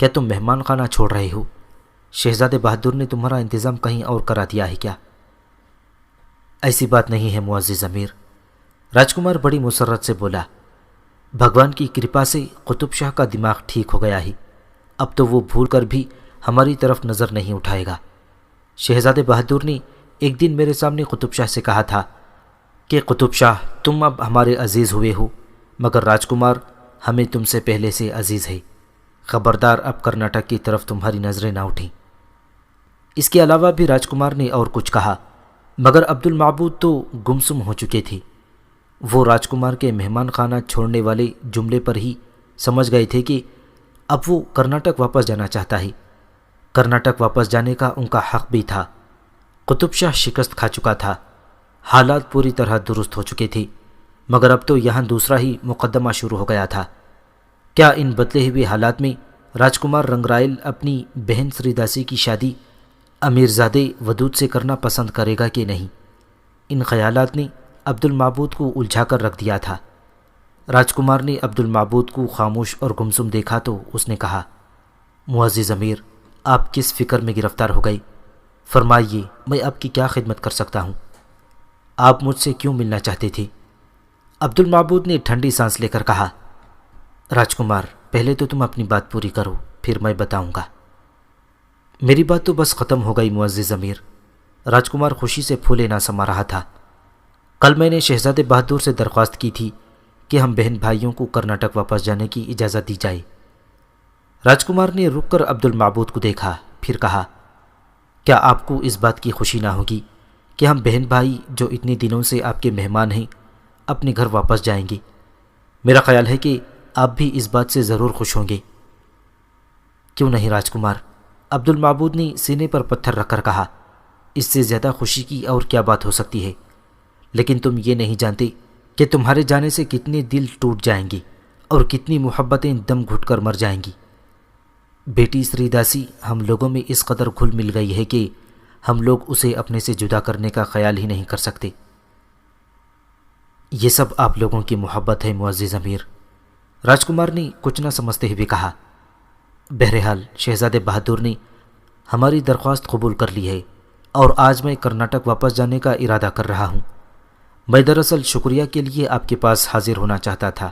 کیا تم مہمان خانہ چھوڑ رہے ہو؟ شہزادے بہادر نے تمہارا انتظام کہیں اور کرا دیا ہے کیا؟ ایسی بات نہیں ہے معزز امیر، راجکمار بڑی مسرت سے بولا، بھگوان کی کرپا سے قطب شاہ کا دماغ ٹھیک ہو گیا ہے، اب تو وہ بھول کر بھی ہماری طرف نظر نہیں اٹھائے گا۔ شہزادے بہادر نے ایک دن میرے سامنے قطب شاہ سے کہا تھا کہ قطب شاہ تم اب ہمارے عزیز ہوئے ہو، مگر راجکمار ہمیں تم سے پہلے سے عزیز ہے، خبردار اب کرناٹک کی طرف تمہاری نظریں نہ اٹھیں۔ اس کے علاوہ بھی راجکمار نے اور کچھ کہا، مگر عبد المعبود تو گمسم ہو چکے تھے۔ وہ راجکمار کے مہمان خانہ چھوڑنے والے جملے پر ہی سمجھ گئے تھے کہ اب وہ کرناٹک واپس جانا چاہتا ہے۔ کرناٹک واپس جانے کا ان کا حق بھی تھا۔ قطب شاہ شکست کھا چکا تھا، حالات پوری طرح درست ہو چکے تھے، مگر اب تو یہاں دوسرا ہی مقدمہ شروع ہو گیا تھا۔ کیا ان بدلے ہوئے حالات میں راجکمار رنگرائل اپنی بہن سری داسی کی شادی امیرزادے ودود سے کرنا پسند کرے گا کہ نہیں؟ ان خیالات نے عبد المعبود کو الجھا کر رکھ دیا تھا۔ راجکمار نے عبد المعبود کو خاموش اور گمسم دیکھا تو اس نے کہا، معزز امیر، آپ کس فکر میں گرفتار ہو گئے؟ فرمائیے، میں آپ کی کیا خدمت کر سکتا ہوں؟ آپ مجھ سے کیوں ملنا چاہتے تھے؟ عبد المعبود نے ٹھنڈی سانس لے کر کہا، راجکمار، پہلے تو تم اپنی بات پوری کرو، پھر میں بتاؤں گا۔ میری بات تو بس ختم ہو گئی معزز امیر، راجکمار خوشی سے پھولے نہ سما رہا تھا۔ کل میں نے شہزادے بہادر سے درخواست کی تھی کہ ہم بہن بھائیوں کو کرناٹک واپس جانے کی اجازت دی جائے۔ راجکمار نے رک کر عبد المعبود کو دیکھا، پھر کہا، کیا آپ کو اس بات کی خوشی نہ ہوگی کہ ہم بہن بھائی جو اتنے دنوں سے آپ کے مہمان ہیں اپنے گھر واپس جائیں گے؟ میرا خیال ہے کہ آپ بھی اس بات سے ضرور خوش ہوں گے۔ کیوں نہیں راجکمار، عبد المعبود نے سینے پر پتھر رکھ کر کہا، اس سے زیادہ خوشی کی اور کیا بات ہو سکتی ہے؟ لیکن تم یہ نہیں جانتے کہ تمہارے جانے سے کتنے دل ٹوٹ جائیں گے اور کتنی محبتیں دم گھٹ کر مر جائیں گی۔ بیٹی سری داسی ہم لوگوں میں اس قدر گھل مل گئی ہے کہ ہم لوگ اسے اپنے سے جدا کرنے کا خیال ہی نہیں کر سکتے۔ یہ سب آپ لوگوں کی محبت ہے معزز امیر، راجکمار نے کچھ نہ سمجھتے ہوئے کہا۔ بہرحال شہزادے بہادر نے ہماری درخواست قبول کر لی ہے اور آج میں کرناٹک واپس جانے کا ارادہ کر رہا ہوں۔ میں دراصل شکریہ کے لیے آپ کے پاس حاضر ہونا چاہتا تھا۔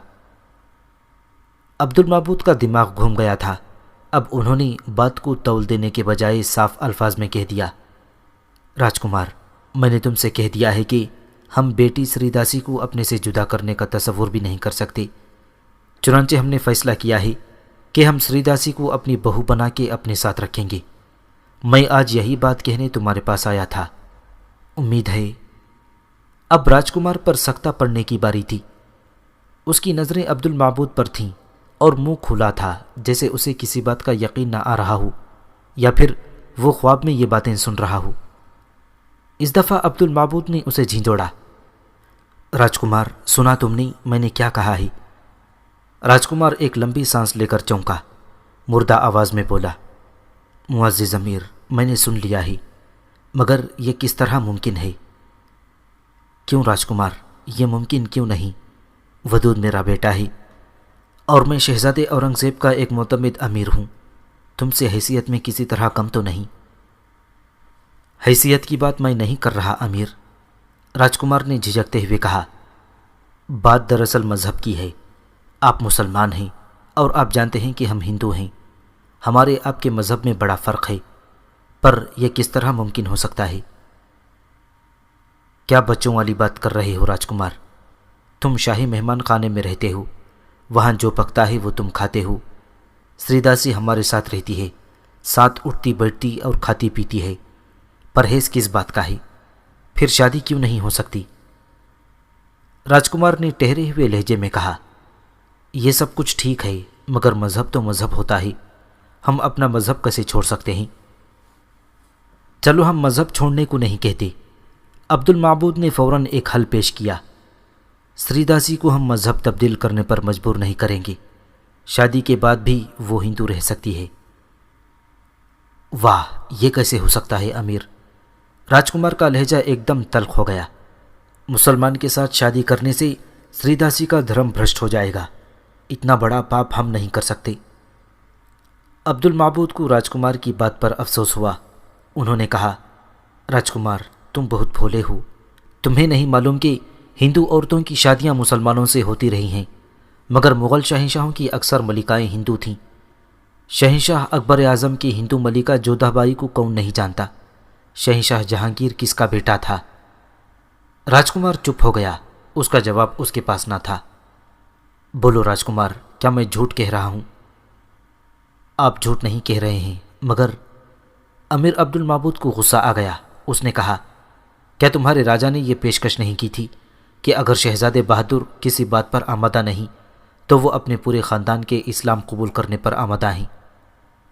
عبد المعبود کا دماغ گھوم گیا تھا۔ اب انہوں نے بات کو تول دینے کے بجائے صاف الفاظ میں کہہ دیا، راجکمار، میں نے تم سے کہہ دیا ہے کہ ہم بیٹی سری داسی کو اپنے سے جدا کرنے کا تصور بھی نہیں کر سکتے۔ چنانچہ ہم نے فیصلہ کیا ہے کہ ہم سری داسی کو اپنی بہو بنا کے اپنے ساتھ رکھیں گے۔ میں آج یہی بات کہنے تمہارے پاس آیا تھا۔ امید ہے اب راجکمار پر سختہ پڑنے کی باری تھی۔ اس کی نظریں عبد المعبود پر تھیں اور منہ کھلا تھا جیسے اسے کسی بات کا یقین نہ آ رہا ہو یا پھر وہ خواب میں یہ باتیں سن رہا ہو۔ اس دفعہ عبد المعبود نے اسے جھنجھوڑا، راجکمار، سنا تم نے میں نے کیا کہا ہے؟ راجکمار ایک لمبی سانس لے کر چونکا، مردہ آواز میں بولا، معزز امیر، میں نے سن لیا ہے، مگر یہ کس طرح ممکن ہے؟ کیوں راجکمار، یہ ممکن کیوں نہیں؟ ودود میرا بیٹا ہے اور میں شہزادے اورنگزیب کا ایک معتمد امیر ہوں۔ تم سے حیثیت میں کسی طرح کم تو نہیں؟ حیثیت کی بات میں نہیں کر رہا امیر، راجکمار نے جھجکتے ہوئے کہا۔ بات دراصل مذہب کی ہے۔ آپ مسلمان ہیں اور آپ جانتے ہیں کہ ہم ہندو ہیں۔ ہمارے آپ کے مذہب میں بڑا فرق ہے، پر یہ کس طرح ممکن ہو سکتا ہے؟ کیا بچوں والی بات کر رہے ہو راجکمار؟ تم شاہی مہمان خانے میں رہتے ہو، وہاں جو پکتا ہے وہ تم کھاتے ہو۔ سری داسی ہمارے ساتھ رہتی ہے، ساتھ اٹھتی بیٹھتی اور کھاتی پیتی ہے۔ پرہیز کس بات کا ہے؟ پھر شادی کیوں نہیں ہو سکتی؟ راجکمار نے ٹہرے ہوئے لہجے میں کہا، یہ سب کچھ ٹھیک ہے، مگر مذہب تو مذہب ہوتا ہے۔ ہم اپنا مذہب کیسے چھوڑ سکتے ہیں؟ چلو ہم مذہب چھوڑنے کو نہیں کہتے۔ عبد المعبود نے فوراً ایک حل پیش کیا، سری داسی کو ہم مذہب تبدیل کرنے پر مجبور نہیں کریں گے۔ شادی کے بعد بھی وہ ہندو رہ سکتی ہے۔ واہ، یہ کیسے ہو سکتا ہے امیر؟ راجکمار کا لہجہ ایک دم تلخ ہو گیا۔ مسلمان کے ساتھ شادی کرنے سے سری داسی کا دھرم بھرشٹ ہو جائے گا۔ اتنا بڑا پاپ ہم نہیں کر سکتے۔ عبد المعبود کو راجکمار کی بات پر افسوس ہوا۔ انہوں نے کہا، راجکمار، تم بہت بھولے ہو۔ تمہیں نہیں معلوم کہ ہندو عورتوں کی شادیاں مسلمانوں سے ہوتی رہی ہیں، مگر مغل شہنشاہوں کی اکثر ملکائیں ہندو تھیں۔ شہنشاہ اکبر اعظم کی ہندو ملکہ جودھا بائی کو کون نہیں جانتا؟ شہنشاہ جہانگیر کس کا بیٹا تھا؟ راجکمار چپ ہو گیا۔ اس کا جواب اس کے پاس نہ تھا۔ بولو راجکمار، کیا میں جھوٹ کہہ رہا ہوں؟ آپ جھوٹ نہیں کہہ رہے ہیں، مگر امیر عبد المعبود کو غصہ آ گیا۔ اس نے کہا، کیا تمہارے راجا نے یہ پیشکش نہیں کی تھی کہ اگر شہزادے بہادر کسی بات پر آمادہ نہیں تو وہ اپنے پورے خاندان کے اسلام قبول کرنے پر آمادہ ہیں؟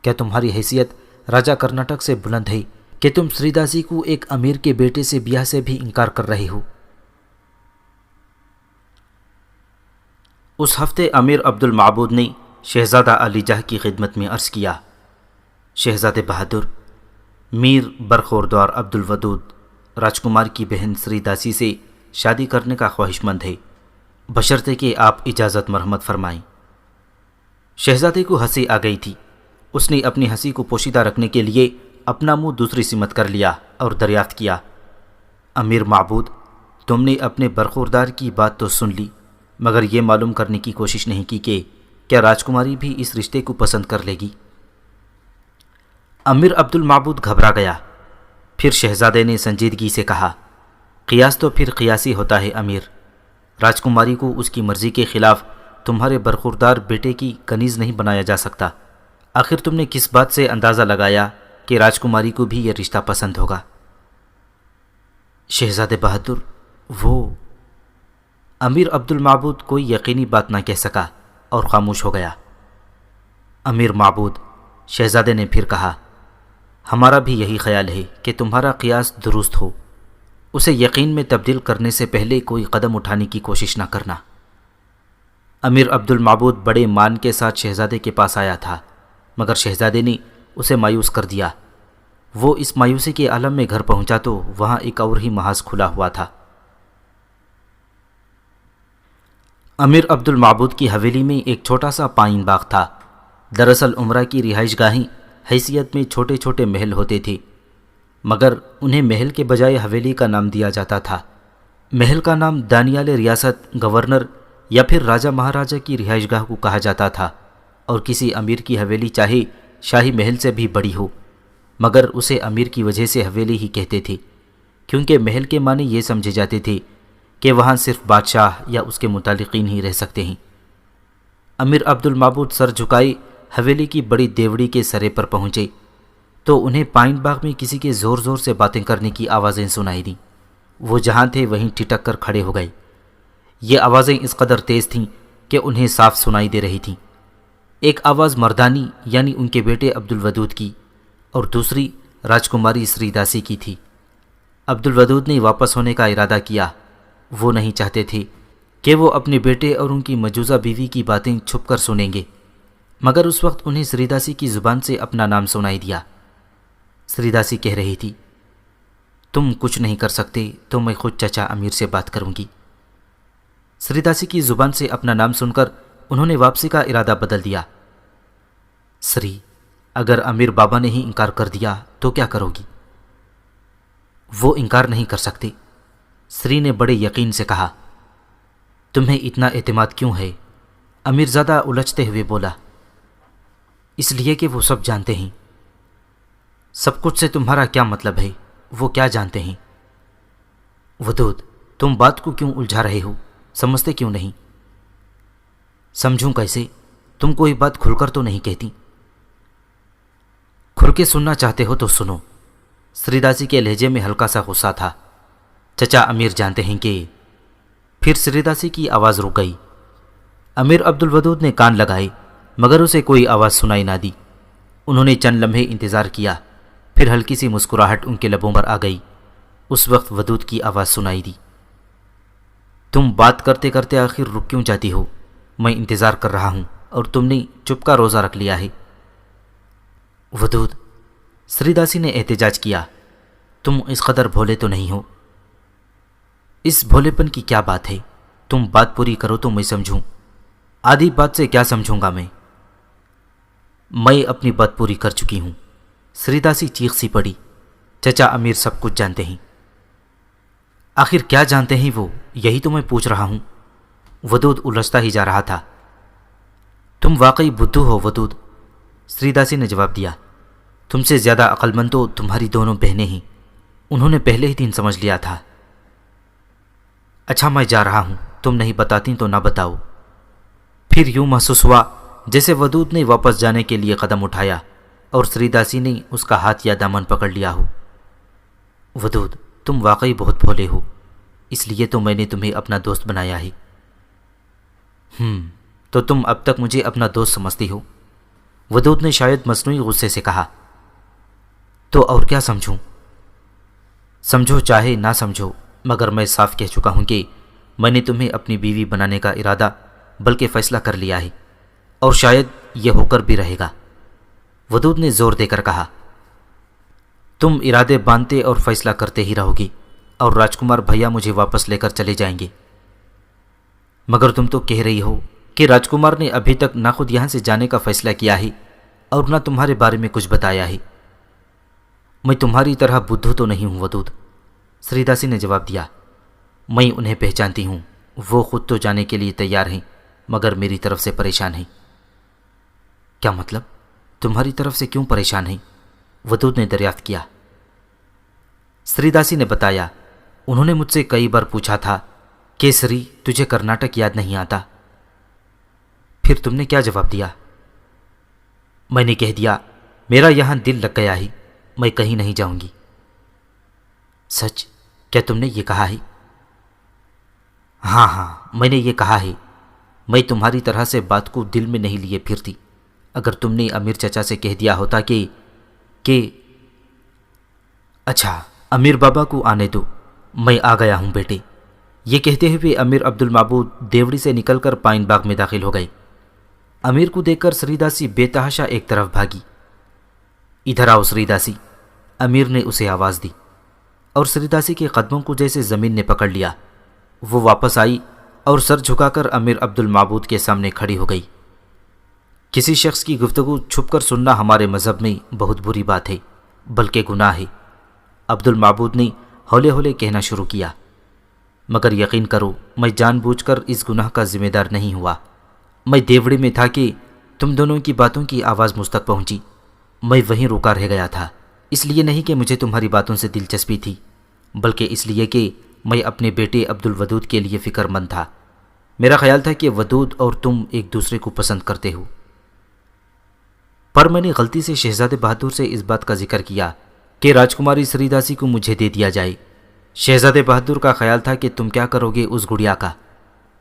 کیا تمہاری حیثیت راجا کرناٹک سے بلند ہے کہ تم سری داسی کو ایک امیر کے بیٹے سے بیاہ سے بھی انکار کر رہے ہو؟ اس ہفتے امیر عبد المعبود نے شہزادہ علی جاہ کی خدمت میں عرض کیا، شہزادے بہادر، میر برخوردار عبد الودود راجکمار کی بہن سری داسی سے شادی کرنے کا خواہش مند ہے، بشرطے کہ آپ اجازت مرحمت فرمائیں۔ شہزادے کو ہنسی آ گئی تھی۔ اس نے اپنی ہنسی کو پوشیدہ رکھنے کے لیے اپنا منہ دوسری سمت کر لیا اور دریافت کیا، امیر معبود، تم نے اپنے برخوردار کی بات تو سن لی، مگر یہ معلوم کرنے کی کوشش نہیں کی کہ کیا راجکماری بھی اس رشتے کو پسند کر لے گی؟ امیر عبد المعبود گھبرا گیا۔ پھر شہزادے نے سنجیدگی سے کہا، قیاس تو پھر قیاسی ہوتا ہے امیر۔ راجکماری کو اس کی مرضی کے خلاف تمہارے برخوردار بیٹے کی کنیز نہیں بنایا جا سکتا۔ آخر تم نے کس بات سے اندازہ لگایا کہ راجکماری کو بھی یہ رشتہ پسند ہوگا؟ شہزادے بہادر، وہ امیر عبد المعبود کوئی یقینی بات نہ کہہ سکا اور خاموش ہو گیا۔ امیر معبود، شہزادے نے پھر کہا، ہمارا بھی یہی خیال ہے کہ تمہارا قیاس درست ہو۔ اسے یقین میں تبدیل کرنے سے پہلے کوئی قدم اٹھانے کی کوشش نہ کرنا۔ امیر عبد المعبود بڑے مان کے ساتھ شہزادے کے پاس آیا تھا، مگر شہزادے نے اسے مایوس کر دیا۔ وہ اس مایوسی کے عالم میں گھر پہنچا تو وہاں ایک اور ہی محاذ کھلا ہوا تھا۔ امیر عبد المعبود کی حویلی میں ایک چھوٹا سا پائن باغ تھا۔ دراصل عمرہ کی رہائش گاہیں حیثیت میں چھوٹے چھوٹے محل ہوتے تھے، مگر انہیں محل کے بجائے حویلی کا نام دیا جاتا تھا۔ محل کا نام دانیال ریاست، گورنر یا پھر راجہ مہاراجہ کی رہائش گاہ کو کہا جاتا تھا، اور کسی امیر کی حویلی چاہے شاہی محل سے بھی بڑی ہو، مگر اسے امیر کی وجہ سے حویلی ہی کہتے تھے، کیونکہ محل کے معنی یہ سمجھے جاتے تھے کہ وہاں صرف بادشاہ یا اس کے متعلقین ہی رہ سکتے ہیں۔ امیر عبد المعبود سر جھکائے حویلی کی بڑی دیوڑی کے سرے پر پہنچے تو انہیں پائن باغ میں کسی کے زور زور سے باتیں کرنے کی آوازیں سنائی دیں۔ وہ جہاں تھے وہیں ٹھٹک کر کھڑے ہو گئے۔ یہ آوازیں اس قدر تیز تھیں کہ انہیں صاف سنائی دے رہی تھیں۔ ایک آواز مردانی یعنی ان کے بیٹے عبد الودود کی اور دوسری راجکماری سری داسی کی تھی۔ عبد الودود نے واپس ہونے کا ارادہ کیا۔ وہ نہیں چاہتے تھے کہ وہ اپنے بیٹے اور ان کی مجوزہ بیوی کی باتیں چھپ کر سنیں گے، مگر اس وقت انہیں سری داسی کی زبان سے اپنا نام سنائی دیا۔ سری داسی کہہ رہی تھی، تم کچھ نہیں کر سکتے تو میں خود چچا امیر سے بات کروں گی۔ سری داسی کی زبان سے اپنا نام سن کر انہوں نے واپسی کا ارادہ بدل دیا۔ سری، اگر امیر بابا نے ہی انکار کر دیا تو کیا کرو گی؟ وہ انکار نہیں کر سکتے، سری نے بڑے یقین سے کہا۔ تمہیں اتنا اعتماد کیوں ہے؟ امیر زادہ الجھتے ہوئے بولا۔ اس لیے کہ وہ سب جانتے ہیں۔ سب کچھ سے تمہارا کیا مطلب ہے؟ وہ کیا جانتے ہیں؟ ودود، تم بات کو کیوں الجھا رہے ہو؟ سمجھتے کیوں نہیں؟ سمجھوں کیسے؟ تم کوئی بات کھل کر تو نہیں کہتی۔ کھل کے سننا چاہتے ہو تو سنو۔ سری داسی کے لہجے میں ہلکا سا غصہ تھا۔ چچا امیر جانتے ہیں کہ… پھر سری داسی کی آواز رک گئی۔ امیر عبد الودود نے کان لگائے مگر اسے کوئی آواز سنائی نہ دی۔ انہوں نے چند لمحے انتظار کیا، پھر ہلکی سی مسکراہٹ ان کے لبوں پر آ گئی۔ اس وقت ودود کی آواز سنائی دی، تم بات کرتے کرتے آخر رک کیوں جاتی ہو؟ میں انتظار کر رہا ہوں اور تم نے چپ کا روزہ رکھ لیا ہے۔ ودود، سری داسی نے احتجاج کیا، تم اس قدر بھولے تو نہیں ہو؟ اس بھولے پن کی کیا بات ہے؟ تم بات پوری کرو تو میں سمجھوں۔ آدھی بات سے کیا سمجھوں گا میں اپنی بات پوری کر چکی ہوں۔ سری داسی چیخ سی پڑی، چچا امیر سب کچھ جانتے ہیں۔ آخر کیا جانتے ہیں وہ؟ یہی تو میں پوچھ رہا ہوں۔ ودود الجھتا ہی جا رہا تھا۔ تم واقعی بدھو ہو ودود، سری داسی نے جواب دیا۔ تم سے زیادہ عقل مند تو تمہاری دونوں بہنیں ہیں، انہوں نے پہلے ہی دن سمجھ لیا تھا۔ اچھا میں جا رہا ہوں، تم نہیں بتاتی تو نہ بتاؤ۔ پھر یوں محسوس ہوا جیسے ودود نے واپس جانے کے لیے قدم اٹھایا اور سری داسی نے اس کا ہاتھ یا دامن پکڑ لیا ہو۔ ودود، تم واقعی بہت بھولے ہو، اس لیے تو میں نے تمہیں اپنا دوست بنایا ہے۔ تو تم اب تک مجھے اپنا دوست سمجھتی ہو؟ ودود نے شاید مصنوعی غصے سے کہا۔ تو اور کیا سمجھوں؟ سمجھو چاہے نہ سمجھو، مگر میں صاف کہہ چکا ہوں کہ میں نے تمہیں اپنی بیوی بنانے کا ارادہ بلکہ فیصلہ کر لیا ہے، اور شاید یہ ہو کر بھی رہے گا۔ ودود نے زور دے کر کہا۔ تم ارادے باندھتے اور فیصلہ کرتے ہی رہو گی، اور راجکمار بھیا مجھے واپس لے کر چلے جائیں گے۔ مگر تم تو کہہ رہی ہو کہ راجکمار نے ابھی تک نہ خود یہاں سے جانے کا فیصلہ کیا ہے اور نہ تمہارے بارے میں کچھ بتایا ہے۔ میں تمہاری طرح بدھو تو نہیں ہوں ودود، سری داسی نے جواب دیا۔ میں انہیں پہچانتی ہوں، وہ خود تو جانے کے لیے تیار ہیں مگر میری طرف سے پریشان ہیں۔ کیا مطلب؟ تمہاری طرف سے کیوں پریشان ہیں؟ ودود نے دریافت کیا۔ سری داسی نے بتایا، انہوں نے مجھ سے کئی بار پوچھا تھا کہ سری تجھے کرناٹک یاد نہیں آتا؟ پھر تم نے کیا جواب دیا؟ میں نے کہہ دیا میرا یہاں دل لگ گیا ہے، میں کہیں نہیں جاؤں گی۔ سچ؟ کیا تم نے یہ کہا ہے؟ ہاں میں نے یہ کہا ہے۔ میں تمہاری طرح سے بات کو دل میں نہیں لیے پھرتی۔ اگر تم نے امیر چچا سے کہہ دیا ہوتا کہ اچھا امیر بابا کو آنے دو، میں آ گیا ہوں بیٹے۔ یہ کہتے ہوئے امیر عبد المعبود دیوڑی سے نکل کر پائن باغ میں داخل ہو گئے۔ امیر کو دیکھ کر سری داسی بے تحاشا ایک طرف بھاگی۔ ادھر آؤ سری داسی، امیر نے اسے آواز دی، اور سری داسی کے قدموں کو جیسے زمین نے پکڑ لیا۔ وہ واپس آئی اور سر جھکا کر امیر عبد المعبود کے سامنے کھڑی ہو گئی۔ کسی شخص کی گفتگو چھپ کر سننا ہمارے مذہب میں بہت بری بات ہے، بلکہ گناہ ہے، عبد المعبود نے ہولے ہولے کہنا شروع کیا۔ مگر یقین کرو میں جان بوجھ کر اس گناہ کا ذمہ دار نہیں ہوا۔ میں دیوڑی میں تھا کہ تم دونوں کی باتوں کی آواز مجھ تک پہنچی۔ میں وہیں رکا رہ گیا تھا، اس لیے نہیں کہ مجھے تمہاری باتوں سے دلچسپی تھی، بلکہ اس لیے کہ میں اپنے بیٹے عبد الودود کے لیے فکر مند تھا۔ میرا خیال تھا کہ ودود اور تم ایک دوسرے کو پسند کرتے ہو۔ پر میں نے غلطی سے شہزادے بہادر سے اس بات کا ذکر کیا کہ راجکماری سری داسی کو مجھے دے دیا جائے۔ شہزادے بہادر کا خیال تھا کہ تم کیا کرو گے اس گڑیا کا۔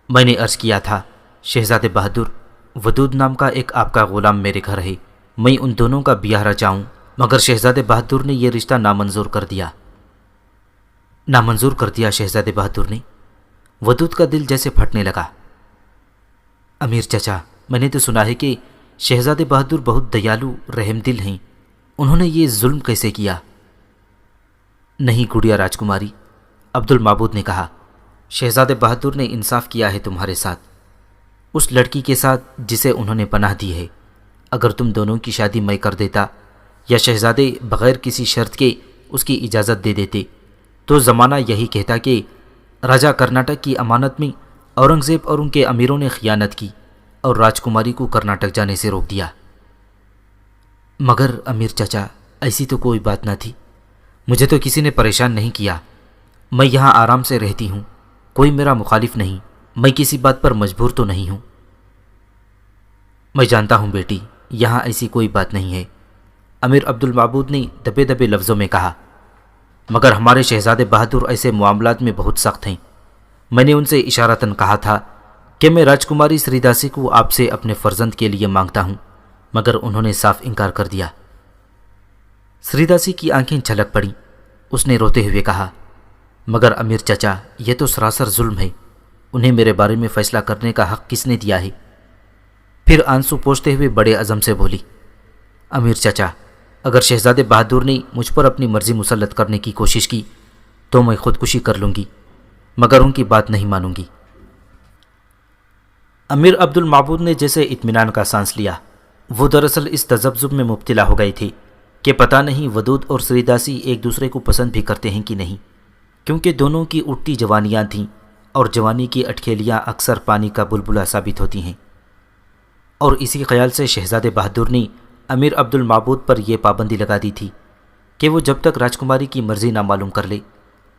میں نے عرض کیا تھا، شہزادے بہادر، ودود نام کا ایک آپ کا غلام میرے گھر ہے، میں ان دونوں کا بیاہ رچاؤں، مگر شہزادے بہادر نے یہ رشتہ نامنظور کر دیا۔ نامنظور کر دیا شہزادے بہادر نے؟ ودود کا دل جیسے پھٹنے لگا۔ امیر چچا، میں نے تو سنا ہے کہ شہزادے بہادر بہت دیالو رحم دل ہیں، انہوں نے یہ ظلم کیسے کیا؟ نہیں گڑیا راجکماری، عبد المعبود نے کہا، شہزادے بہادر نے انصاف کیا ہے تمہارے ساتھ، اس لڑکی کے ساتھ جسے انہوں نے پناہ دی ہے۔ اگر تم دونوں کی شادی میں کر دیتا یا شہزادے بغیر کسی شرط کے اس کی اجازت دے دیتے تو زمانہ یہی کہتا کہ راجا کرناٹک کی امانت میں اورنگزیب اور ان کے امیروں نے خیانت کی اور راجکماری کو کرناٹک جانے سے روک دیا۔ مگر امیر چچا، ایسی تو کوئی بات نہ تھی، مجھے تو کسی نے پریشان نہیں کیا، میں یہاں آرام سے رہتی ہوں، کوئی میرا مخالف نہیں، میں کسی بات پر مجبور تو نہیں ہوں۔ میں جانتا ہوں بیٹی، یہاں ایسی کوئی بات نہیں ہے، امیر عبد المعبود نے دبے دبے لفظوں میں کہا، مگر ہمارے شہزادے بہادر ایسے معاملات میں بہت سخت ہیں۔ میں نے ان سے اشارتاً کہا تھا کہ میں راجکماری سری داسی کو آپ سے اپنے فرزند کے لیے مانگتا ہوں، مگر انہوں نے صاف انکار کر دیا۔ سری داسی کی آنکھیں چھلک پڑیں، اس نے روتے ہوئے کہا، مگر امیر چچا، یہ تو سراسر ظلم ہے، انہیں میرے بارے میں فیصلہ کرنے کا حق کس نے دیا ہے؟ پھر آنسو پوچھتے ہوئے بڑے عزم سے بولی، امیر چچا، اگر شہزادے بہادر نے مجھ پر اپنی مرضی مسلط کرنے کی کوشش کی تو میں خودکشی کر لوں گی، مگر ان کی بات نہیں مانوں گی۔ امیر عبد المعبود نے جیسے اطمینان کا سانس لیا۔ وہ دراصل اس تذبذب میں مبتلا ہو گئے تھے کہ پتہ نہیں ودود اور سری داسی ایک دوسرے کو پسند بھی کرتے ہیں کہ نہیں، کیونکہ دونوں کی اٹھتی جوانیاں تھیں اور جوانی کی اٹکھیلیاں اکثر پانی کا بلبلا ثابت ہوتی ہیں۔ اور اسی خیال سے شہزادے بہادر نے امیر عبد المعبود پر یہ پابندی لگا دی تھی کہ وہ جب تک راجکماری کی مرضی نہ معلوم کر لے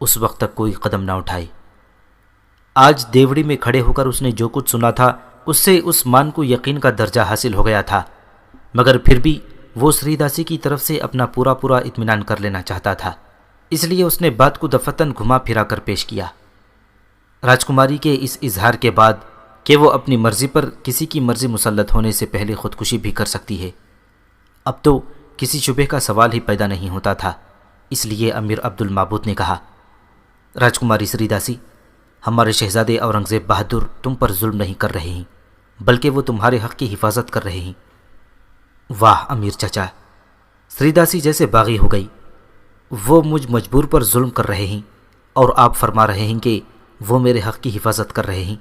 اس وقت تک کوئی قدم نہ اٹھائے۔ آج دیوڑی میں کھڑے ہو کر اس نے جو کچھ سنا تھا اس سے اس مان کو یقین کا درجہ حاصل ہو گیا تھا، مگر پھر بھی وہ سری داسی کی طرف سے اپنا پورا اطمینان کر لینا چاہتا تھا، اس لیے اس نے بات کو دفتن گھما پھرا کر پیش کیا۔ راجکماری کے اس اظہار کے بعد کہ وہ اپنی مرضی پر کسی کی مرضی مسلط ہونے سے پہلے خودکشی بھی کر سکتی ہے، اب تو کسی شبہ کا سوال ہی پیدا نہیں ہوتا تھا، اس لیے امیر عبد المعبود نے کہا، راجکماری سری داسی، ہمارے شہزادے اورنگزیب بہادر تم پر ظلم نہیں کر رہے ہیں، بلکہ وہ تمہارے حق کی حفاظت کر رہے ہیں۔ واہ امیر چچا، سری داسی جیسے باغی ہو گئی، وہ مجھ مجبور پر ظلم کر رہے ہیں اور آپ فرما رہے ہیں کہ وہ میرے حق کی حفاظت کر رہے ہیں،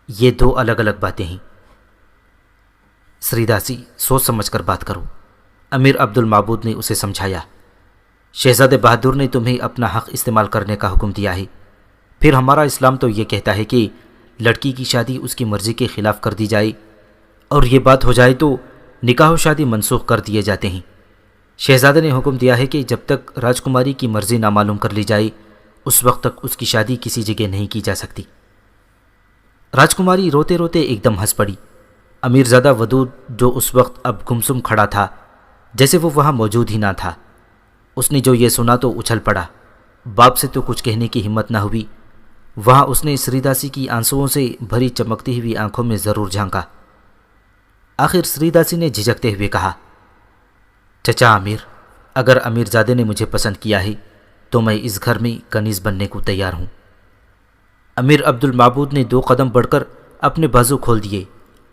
یہ دو الگ الگ باتیں ہیں۔ سری داسی، سوچ سمجھ کر بات کرو، امیر عبد المعبود نے اسے سمجھایا۔ شہزادے بہادر نے تمہیں اپنا حق استعمال کرنے کا حکم دیا ہے، پھر ہمارا اسلام تو یہ کہتا ہے کہ لڑکی کی شادی اس کی مرضی کے خلاف کر دی جائے، اور یہ بات ہو جائے تو نکاح و شادی منسوخ کر دیے جاتے ہیں۔ شہزادے نے حکم دیا ہے کہ جب تک راجکماری کی مرضی نامعلوم کر لی جائے اس وقت تک اس کی شادی کسی جگہ نہیں کی جا سکتی۔ راجکماری روتے روتے ایک دم ہنس پڑی۔ امیرزادہ ودود جو اس وقت اب گمسم کھڑا تھا جیسے وہ وہاں موجود ہی نہ تھا، اس نے جو یہ سنا تو اچھل پڑا۔ باپ سے تو کچھ کہنے کی ہمت نہ ہوئی، وہاں اس نے سری داسی کی آنسوؤں سے بھری چمکتی ہوئی آنکھوں میں ضرور جھانکا۔ آخر سری داسی نے جھجکتے ہوئے کہا، چچا امیر، اگر امیرزادے نے مجھے پسند کیا ہے تو میں اس گھر میں کنیز بننے کو تیار ہوں۔ امیر عبد المعبود نے 2 قدم بڑھ کر اپنے بازو کھول دیے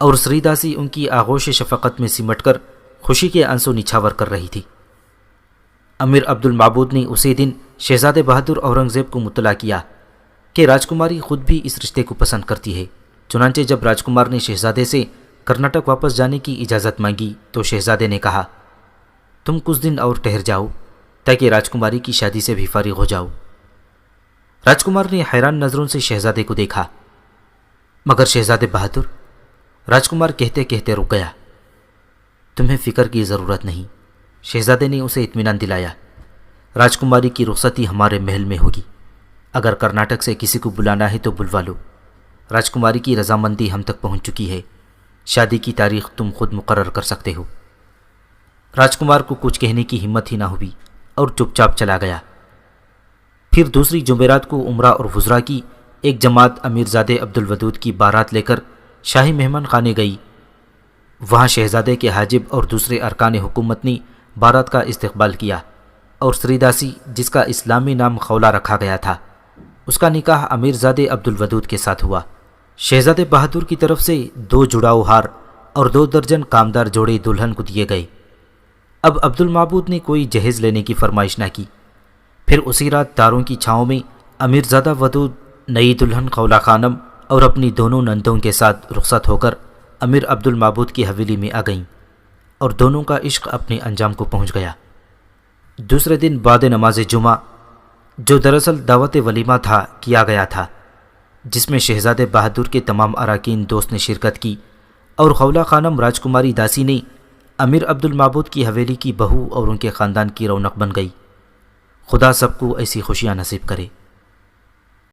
اور سری داسی ان کی آغوش شفقت میں سمٹ کر خوشی کے آنسو نچھاور کر رہی تھی۔ امیر عبد المعبود نے اسی دن شہزادے بہادر اورنگزیب کو مطلع کیا کہ راجکماری خود بھی اس رشتے کو پسند کرتی ہے۔ چنانچہ جب راجکمار نے شہزادے سے کرناٹک واپس جانے کی اجازت مانگی تو شہزادے نے کہا، تم کچھ دن اور ٹھہر جاؤ تاکہ راجکماری کی شادی سے بھی فارغ ہو جاؤ۔ راجکمار نے حیران نظروں سے شہزادے کو دیکھا، مگر شہزادے بہادر، راجکمار کہتے کہتے رک گیا۔ تمہیں فکر کی ضرورت نہیں، شہزادے نے اسے اطمینان دلایا۔ راجکماری کی رخصتی ہمارے محل میں ہوگی، اگر کرناٹک سے کسی کو بلانا ہے تو بلوا لو۔ راجکماری کی رضامندی ہم تک پہنچ چکی ہے، شادی کی تاریخ تم خود مقرر کر سکتے ہو۔ راجکمار کو کچھ کہنے کی ہمت ہی نہ ہوئی اور چپ چاپ چلا گیا۔ پھر دوسری جمعرات کو عمرہ اور وزراء کی ایک جماعت امیرزادے عبدالودود کی بارات لے کر شاہی مہمان خانے گئی۔ وہاں شہزادے کے حاجب اور دوسرے ارکان حکومت نے بارات کا استقبال کیا اور سری داسی، جس کا اسلامی نام خولا رکھا گیا تھا، اس کا نکاح امیرزادے عبدالودود کے ساتھ ہوا۔ شہزادے بہادر کی طرف سے 2 جڑاؤ ہار اور 2 درجن کامدار جوڑے دلہن کو دیے گئے۔ اب عبد المعبود نے کوئی جہیز لینے کی فرمائش نہ کی۔ پھر اسی رات تاروں کی چھاؤں میں امیرزادہ ودود نئی دلہن خولا خانم اور اپنی دونوں نندوں کے ساتھ رخصت ہو کر امیر عبد المعبود کی حویلی میں آ گئیں اور دونوں کا عشق اپنے انجام کو پہنچ گیا۔ دوسرے دن بعد نماز جمعہ، جو دراصل دعوت ولیمہ تھا، کیا گیا تھا، جس میں شہزادے بہادر کے تمام اراکین دوست نے شرکت کی اور خولا خانم راجکماری داسی نے امیر عبد المعبود کی حویلی کی بہو اور ان کے خاندان کی رونق بن گئی۔ خدا سب کو ایسی خوشیاں نصیب کرے۔